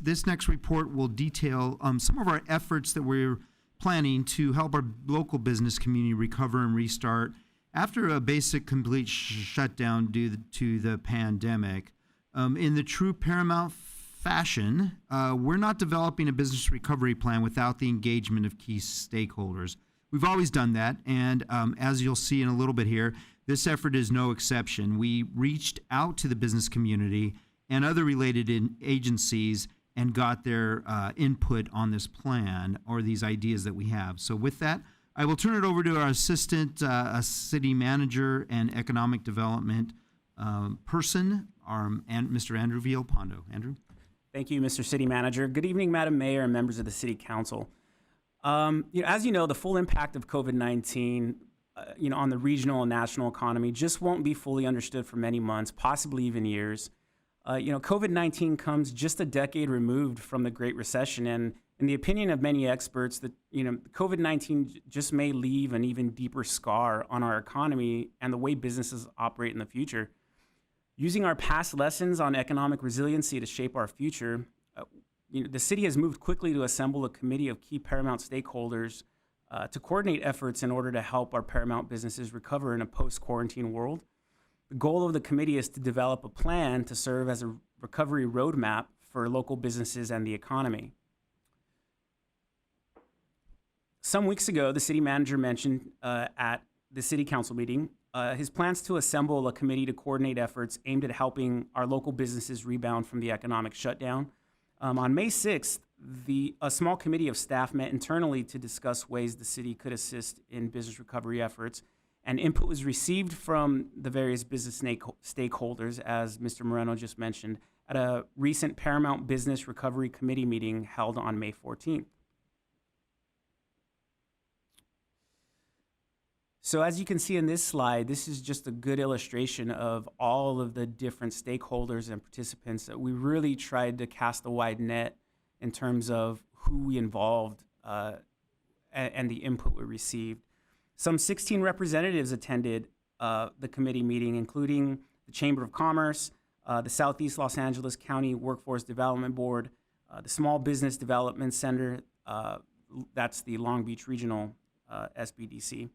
This next report will detail some of our efforts that we're planning to help our local business community recover and restart after a basic complete shutdown due to the pandemic. In the true Paramount fashion, we're not developing a business recovery plan without the engagement of key stakeholders. We've always done that, and as you'll see in a little bit here, this effort is no exception. We reached out to the business community and other related agencies and got their input on this plan or these ideas that we have. So with that, I will turn it over to our assistant city manager and economic development person, Mr. Andrew Villalpando. Andrew? Thank you, Mr. City Manager. Good evening, Madam Mayor and members of the City Council. As you know, the full impact of COVID-19 on the regional and national economy just won't be fully understood for many months, possibly even years. COVID-19 comes just a decade removed from the Great Recession, and in the opinion of many experts, that COVID-19 just may leave an even deeper scar on our economy and the way businesses operate in the future. Using our past lessons on economic resiliency to shape our future, the city has moved quickly to assemble a committee of key Paramount stakeholders to coordinate efforts in order to help our Paramount businesses recover in a post-quarantine world. The goal of the committee is to develop a plan to serve as a recovery roadmap for local businesses and the economy. Some weeks ago, the city manager mentioned at the city council meeting his plans to assemble a committee to coordinate efforts aimed at helping our local businesses rebound from the economic shutdown. On May 6th, a small committee of staff met internally to discuss ways the city could assist in business recovery efforts, and input was received from the various business stakeholders, as Mr. Moreno just mentioned, at a recent Paramount Business Recovery Committee meeting held on May 14th. So as you can see in this slide, this is just a good illustration of all of the different stakeholders and participants that we really tried to cast a wide net in terms of who we involved and the input we received. Some 16 representatives attended the committee meeting, including the Chamber of Commerce, the Southeast Los Angeles County Workforce Development Board, the Small Business Development Center, that's the Long Beach Regional SBDC.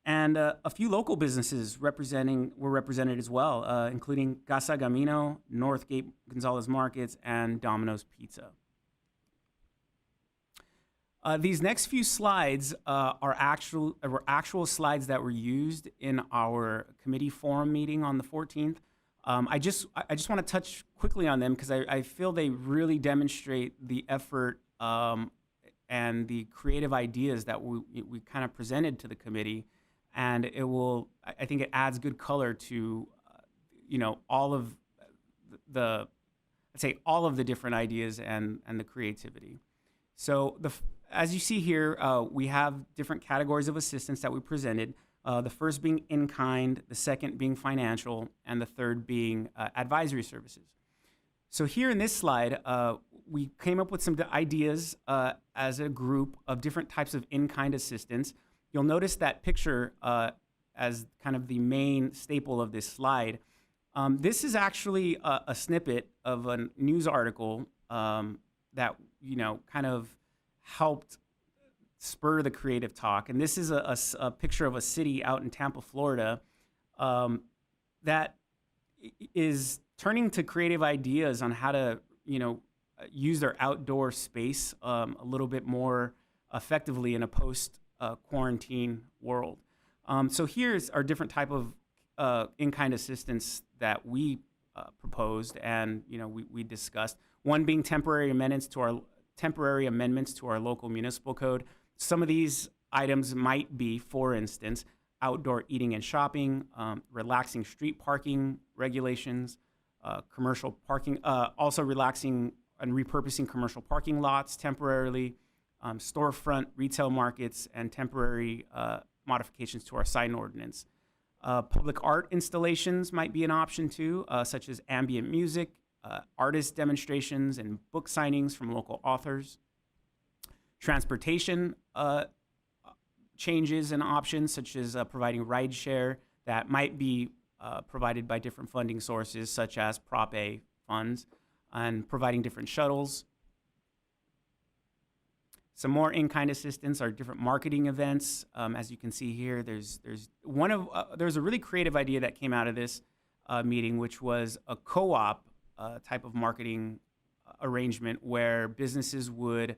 And a few local businesses were represented as well, including Casa Gamino, Northgate Gonzalez Markets, and Domino's Pizza. These next few slides were actual slides that were used in our committee forum meeting on the 14th. I just want to touch quickly on them because I feel they really demonstrate the effort and the creative ideas that we kind of presented to the committee. And I think it adds good color to, all of the different ideas and the creativity. So as you see here, we have different categories of assistance that we presented. The first being in-kind, the second being financial, and the third being advisory services. So here in this slide, we came up with some ideas as a group of different types of in-kind assistance. You'll notice that picture as kind of the main staple of this slide. This is actually a snippet of a news article that kind of helped spur the creative talk. And this is a picture of a city out in Tampa, Florida, that is turning to creative ideas on how to use their outdoor space a little bit more effectively in a post-quarantine world. So here's our different type of in-kind assistance that we proposed and we discussed. One being temporary amendments to our local municipal code. Some of these items might be, for instance, outdoor eating and shopping, relaxing street parking regulations, commercial parking, also relaxing and repurposing commercial parking lots temporarily, storefront retail markets, and temporary modifications to our sign ordinance. Public art installations might be an option too, such as ambient music, artist demonstrations, and book signings from local authors. Transportation changes and options, such as providing rideshare that might be provided by different funding sources, such as Prop A funds, and providing different shuttles. Some more in-kind assistance are different marketing events. As you can see here, there's a really creative idea that came out of this meeting, which was a co-op type of marketing arrangement where businesses would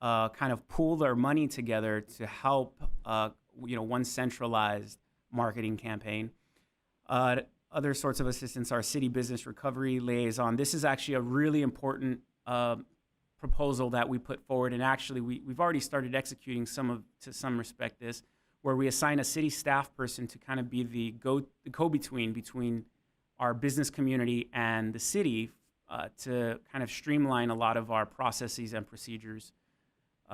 kind of pool their money together to help one centralized marketing campaign. Other sorts of assistance are City Business Recovery Liaison. This is actually a really important proposal that we put forward, and actually we've already started executing to some respect this, where we assign a city staff person to kind of be the go-between between our business community and the city to kind of streamline a lot of our processes and procedures.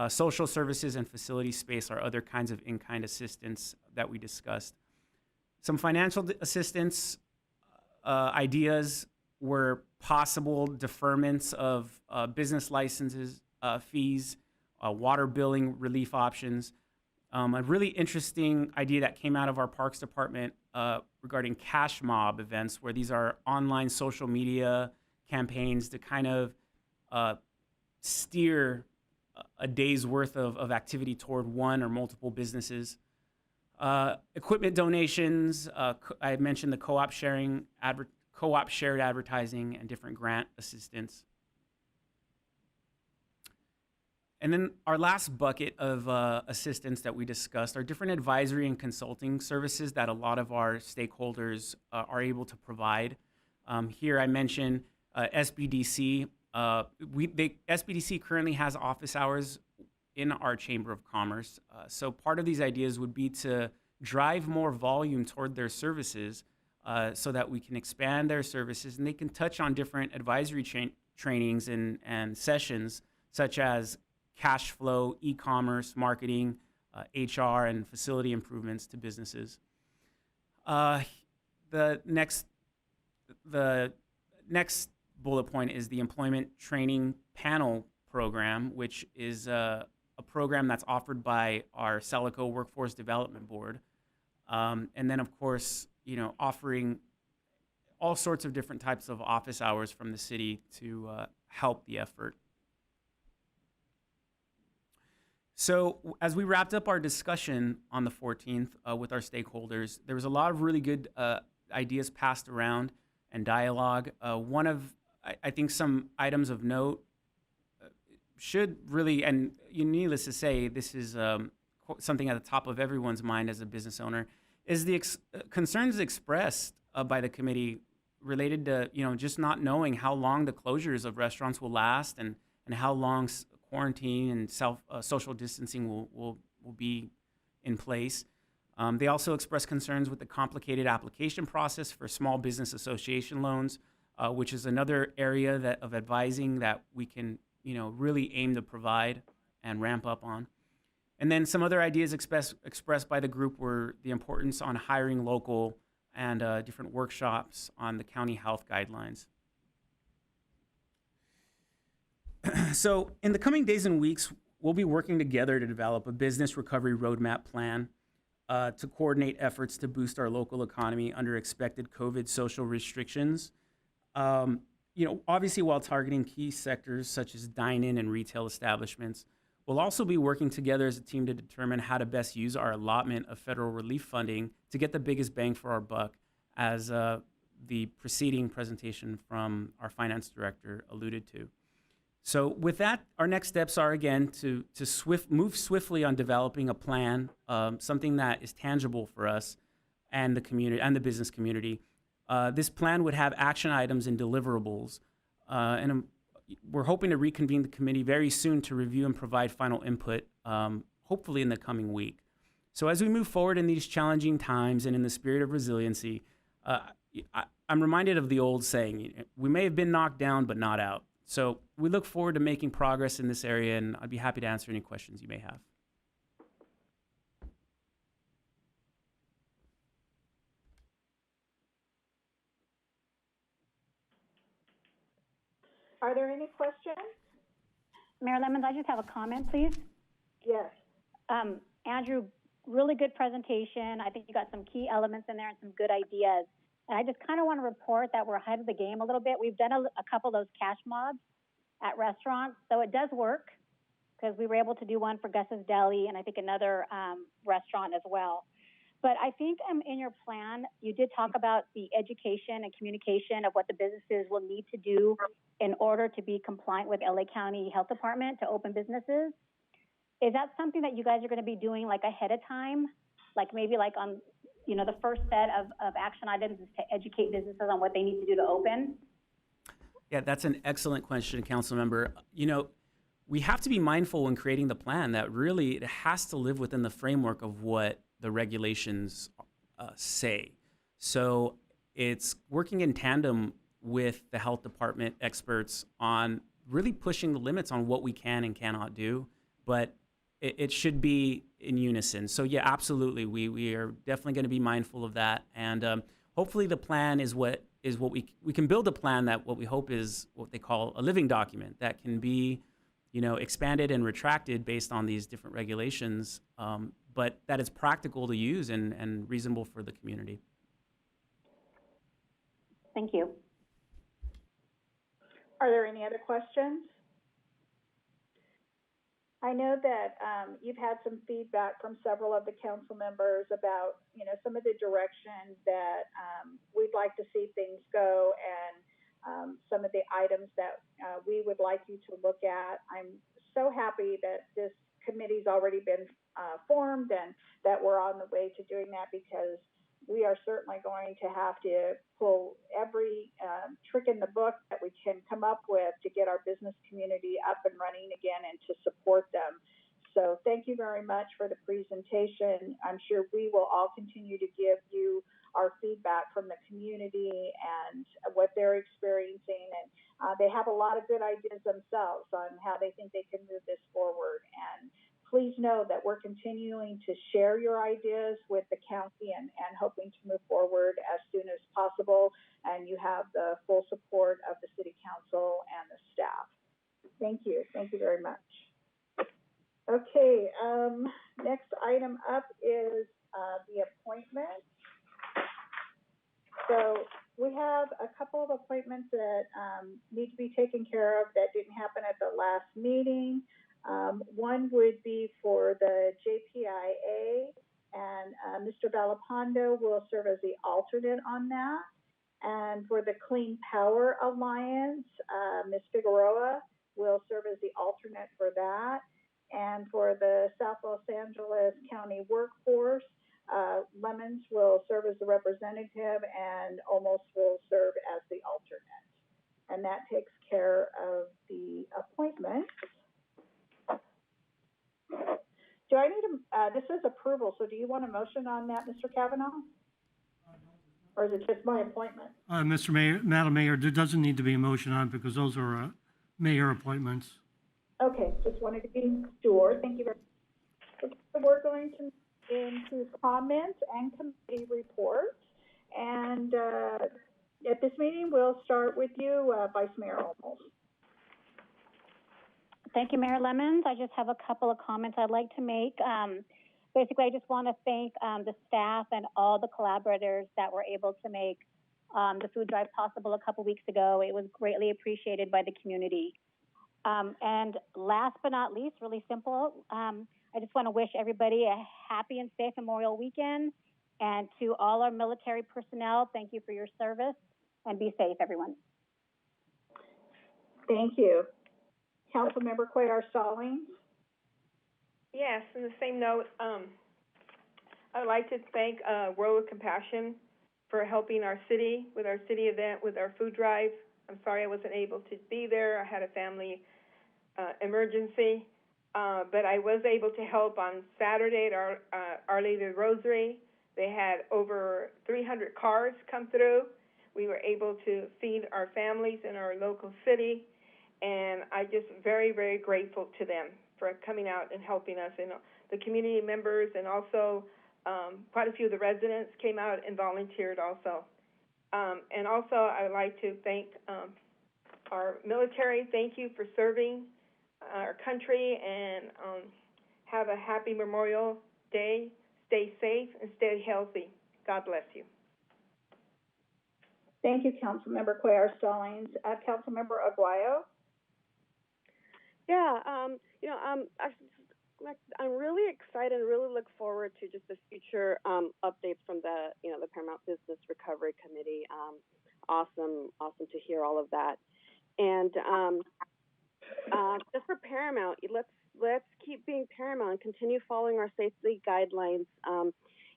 Social services and facility space are other kinds of in-kind assistance that we discussed. Some financial assistance ideas were possible deferments of business licenses, fees, water billing relief options. A really interesting idea that came out of our Parks Department regarding cash mob events, where these are online social media campaigns to kind of steer a day's worth of activity toward one or multiple businesses. Equipment donations, I mentioned the co-op shared advertising and different grant assistance. And then our last bucket of assistance that we discussed are different advisory and consulting services that a lot of our stakeholders are able to provide. Here I mentioned SBDC. SBDC currently has office hours in our Chamber of Commerce. So part of these ideas would be to drive more volume toward their services so that we can expand their services, and they can touch on different advisory trainings and sessions, such as cash flow, e-commerce, marketing, HR, and facility improvements to businesses. The next bullet point is the Employment Training Panel Program, which is a program that's offered by our Celico Workforce Development Board. And then, of course, offering all sorts of different types of office hours from the city to help the effort. So as we wrapped up our discussion on the 14th with our stakeholders, there was a lot of really good ideas passed around and dialogue. One of, I think, some items of note should really, and needless to say, this is something at the top of everyone's mind as a business owner, is the concerns expressed by the committee related to, just not knowing how long the closures of restaurants will last and how long quarantine and social distancing will be in place. They also expressed concerns with the complicated application process for small business association loans, which is another area of advising that we can, really aim to provide and ramp up on. And then some other ideas expressed by the group were the importance on hiring local and different workshops on the county health guidelines. So in the coming days and weeks, we'll be working together to develop a business recovery roadmap plan to coordinate efforts to boost our local economy under expected COVID social restrictions. Obviously, while targeting key sectors such as dine-in and retail establishments, we'll also be working together as a team to determine how to best use our allotment of federal relief funding to get the biggest bang for our buck, as the preceding presentation from our finance director alluded to. So with that, our next steps are, again, to move swiftly on developing a plan, something that is tangible for us and the community and the business community. This plan would have action items and deliverables, and we're hoping to reconvene the committee very soon to review and provide final input, hopefully in the coming week. So as we move forward in these challenging times and in the spirit of resiliency, I'm reminded of the old saying, we may have been knocked down, but not out. So we look forward to making progress in this area, and I'd be happy to answer any questions you may have. Are there any questions? Mayor Lemons, I just have a comment, please. Yes. Andrew, really good presentation. I think you got some key elements in there and some good ideas. And I just kind of want to report that we're ahead of the game a little bit. We've done a couple of those cash mobs at restaurants, so it does work because we were able to do one for Gus's Deli and I think another restaurant as well. But I think in your plan, you did talk about the education and communication of what the businesses will need to do in order to be compliant with LA County Health Department to open businesses. Is that something that you guys are going to be doing like ahead of time? Like maybe like on, the first set of action items is to educate businesses on what they need to do to open? Yeah, that's an excellent question, Council Member. We have to be mindful when creating the plan that really it has to live within the framework of what the regulations say. So it's working in tandem with the health department experts on really pushing the limits on what we can and cannot do, but it should be in unison. So yeah, absolutely, we are definitely going to be mindful of that, and hopefully the plan is what we can build a plan that what we hope is what they call a living document that can be expanded and retracted based on these different regulations, but that is practical to use and reasonable for the community. Thank you. Are there any other questions? I know that you've had some feedback from several of the council members about, some of the direction that we'd like to see things go and some of the items that we would like you to look at. I'm so happy that this committee's already been formed and that we're on the way to doing that, because we are certainly going to have to pull every trick in the book that we can come up with to get our business community up and running again and to support them. So thank you very much for the presentation. I'm sure we will all continue to give you our feedback from the community and what they're experiencing. And they have a lot of good ideas themselves on how they think they can move this forward. And please know that we're continuing to share your ideas with the county and hoping to move forward as soon as possible. And you have the full support of the city council and the staff. Thank you. Thank you very much. Okay, next item up is the appointment. So we have a couple of appointments that need to be taken care of that didn't happen at the last meeting. One would be for the JPIA, and Mr. Valapondo will serve as the alternate on that. And for the Clean Power Alliance, Ms. Figueroa will serve as the alternate for that. And for the South Los Angeles County Workforce, Lemons will serve as the representative and Olmos will serve as the alternate. And that takes care of the appointment. Do I need this is approval, so do you want a motion on that, Mr. Kavanaugh? Or is it just my appointment? Madam Mayor, there doesn't need to be a motion on it because those are mayor appointments. Okay, just wanted to be sure. Thank you very much. So we're going to move into comments and committee reports. And at this meeting, we'll start with you, Vice Mayor Olmos. Thank you, Mayor Lemons. I just have a couple of comments I'd like to make. Basically, I just want to thank the staff and all the collaborators that were able to make the food drive possible a couple weeks ago. It was greatly appreciated by the community. And last but not least, really simple, I just want to wish everybody a happy and safe Memorial Weekend. And to all our military personnel, thank you for your service and be safe, everyone. Thank you. Councilmember Cuellar-Stallings. Yes, on the same note, I'd like to thank World of Compassion for helping our city with our city event with our food drive. I'm sorry I wasn't able to be there. I had a family emergency, but I was able to help on Saturday at Our Lady of the Rosary. They had over 300 cars come through, We were able to feed our families in our local city, and I'm just very, very grateful to them for coming out and helping us, and the community members, and also quite a few of the residents came out and volunteered also. And also, I would like to thank our military. Thank you for serving our country, and have a happy Memorial Day. Stay safe and stay healthy. God bless you. Thank you, Councilmember Cuellar-Stallings. Councilmember Aguayo? Yeah, I'm really excited and really look forward to just the future updates from the Paramount Business Recovery Committee. Awesome to hear all of that. And just for Paramount, let's keep being Paramount and continue following our safety guidelines.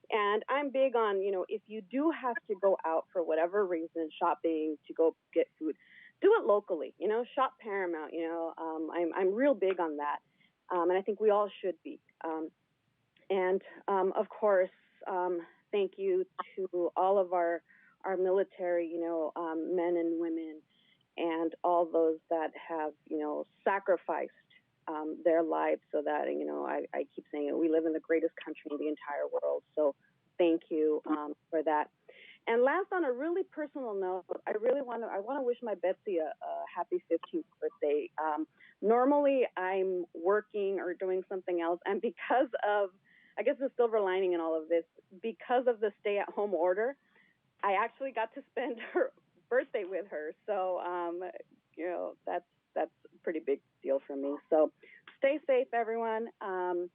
And I'm big on, if you do have to go out for whatever reason, shopping, to go get food, do it locally, shop Paramount, I'm real big on that. And I think we all should be. And of course, thank you to all of our military, men and women, and all those that have, sacrificed their lives so that, I keep saying it, we live in the greatest country in the entire world. So thank you for that. And last, on a really personal note, I want to wish my Betsy a happy 15th birthday. Normally, I'm working or doing something else, and because of, I guess the silver lining in all of this, because of the stay-at-home order, I actually got to spend her birthday with her. So, that's a pretty big deal for me. So, stay safe, everyone, and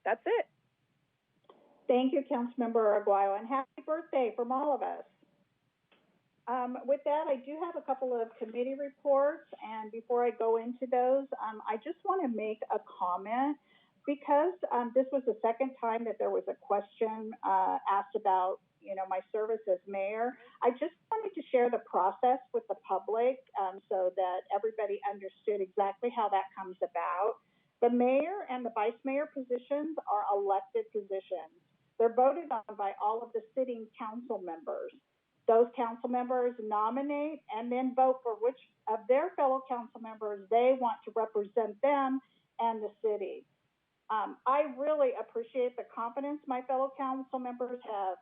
that's it. Thank you, Councilmember Aguayo, and happy birthday from all of us. With that, I do have a couple of committee reports, and before I go into those, I just want to make a comment because this was the second time that there was a question asked about, my service as mayor. I just wanted to share the process with the public so that everybody understood exactly how that comes about. The mayor and the vice mayor positions are elected positions. They're voted on by all of the sitting council members. Those council members nominate and then vote for which of their fellow council members they want to represent them and the city. I really appreciate the confidence my fellow council members have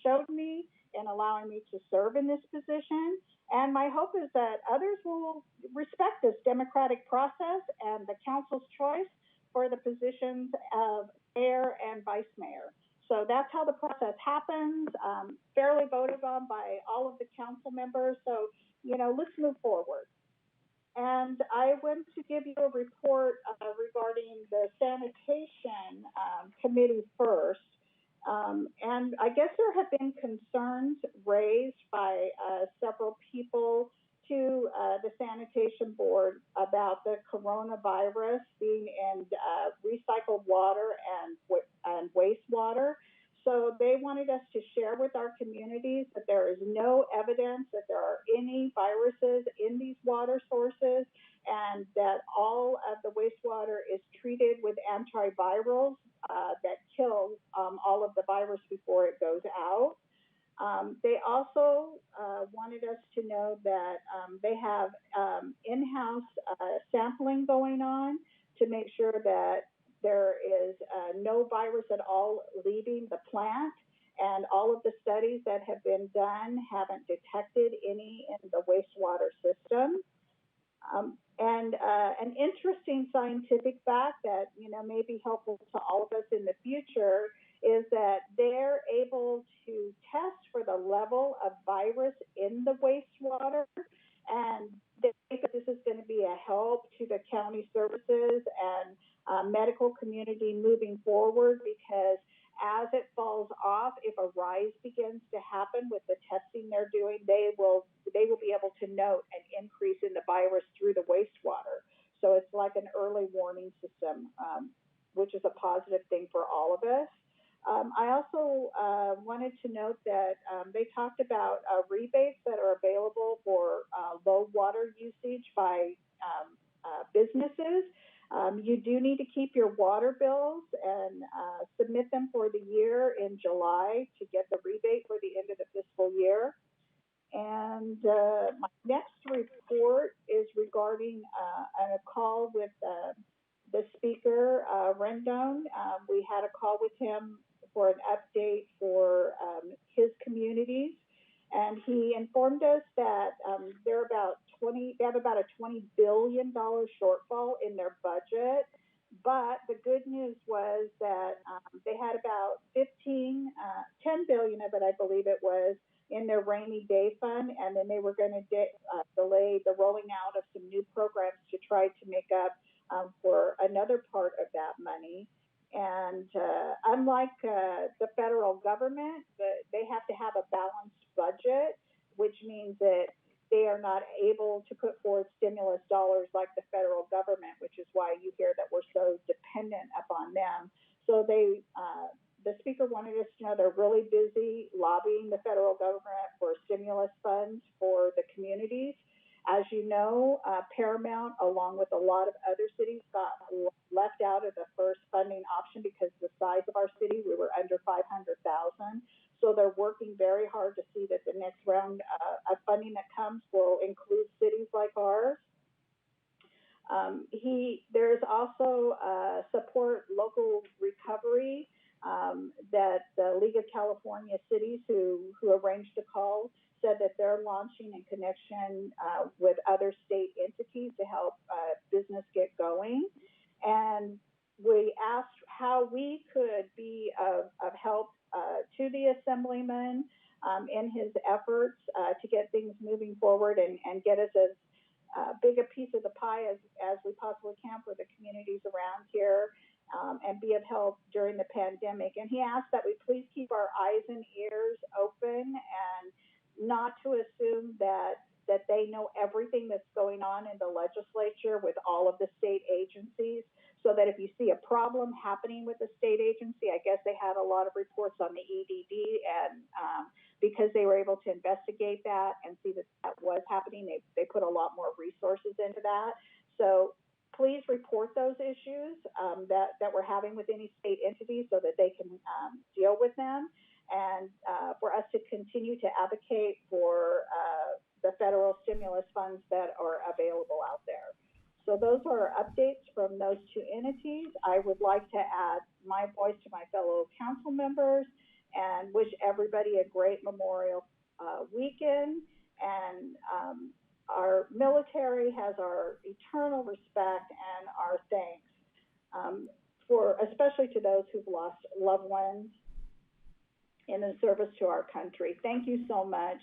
showed me in allowing me to serve in this position. And my hope is that others will respect this democratic process and the council's choice for the positions of mayor and vice mayor. So that's how the process happens, fairly voted on by all of the council members. So, let's move forward. And I want to give you a report regarding the sanitation committee first. And I guess there have been concerns raised by several people to the sanitation board about the coronavirus being in recycled water and wastewater. So they wanted us to share with our communities that there is no evidence that there are any viruses in these water sources, and that all of the wastewater is treated with antivirals that kill all of the virus before it goes out. They also wanted us to know that they have in-house sampling going on to make sure that there is no virus at all leaving the plant, and all of the studies that have been done haven't detected any in the wastewater system. And an interesting scientific fact that may be helpful to all of us in the future is that they're able to test for the level of virus in the wastewater, and they think that this is going to be a help to the county services and medical community moving forward, because as it falls off, if a rise begins to happen with the testing they're doing, they will be able to note an increase in the virus through the wastewater. So it's like an early warning system, which is a positive thing for all of us. I also wanted to note that they talked about rebates that are available for low water usage by businesses. You do need to keep your water bills and submit them for the year in July to get the rebate for the end of the fiscal year. And my next report is regarding a call with the speaker, Rendon. We had a call with him for an update for his communities, and he informed us that they have about a $20 billion shortfall in their budget. But the good news was that they had about 10 billion of it, I believe it was, in their rainy day fund, and then they were going to delay the rolling out of some new programs to try to make up for another part of that money. And unlike the federal government, they have to have a balanced budget, which means that they are not able to put forward stimulus dollars like the federal government, which is why you hear that we're so dependent upon them. So the speaker wanted us to know they're really busy lobbying the federal government for stimulus funds for the communities. As you know, Paramount, along with a lot of other cities, got left out of the first funding option because of the size of our city. We were under 500,000. So they're working very hard to see that the next round of funding that comes will include cities like ours. There's also support local recovery that the League of California Cities, who arranged the call, said that they're launching in connection with other state entities to help business get going. And we asked how we could be of help to the Assemblyman in his efforts to get things moving forward and get us as big a piece of the pie as we possibly can for the communities around here. And be of help during the pandemic. And he asked that we please keep our eyes and ears open and not to assume that they know everything that's going on in the legislature with all of the state agencies, so that if you see a problem happening with the state agency, I guess they had a lot of reports on the EDD, and because they were able to investigate that and see that was happening, they put a lot more resources into that. So please report those issues that we're having with any state entities so that they can deal with them, and for us to continue to advocate for the federal stimulus funds that are available out there. So those are updates from those two entities. I would like to add my voice to my fellow council members and wish everybody a great Memorial weekend. And our military has our eternal respect and our thanks especially to those who've lost loved ones in the service to our country. Thank you so much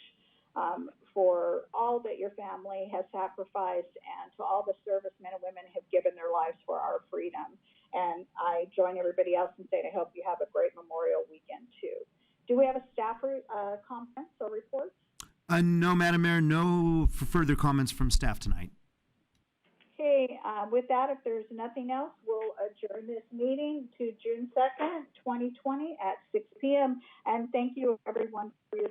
for all that your family has sacrificed, and to all the servicemen and women who have given their lives for our freedom. And I join everybody else in saying I hope you have a great Memorial weekend too. Do we have a staff comments or reports? No, Madam Mayor, no further comments from staff tonight. Okay, with that, if there's nothing else, we'll adjourn this meeting to June 2nd, 2020 at 6 p.m. And thank you, everyone, for your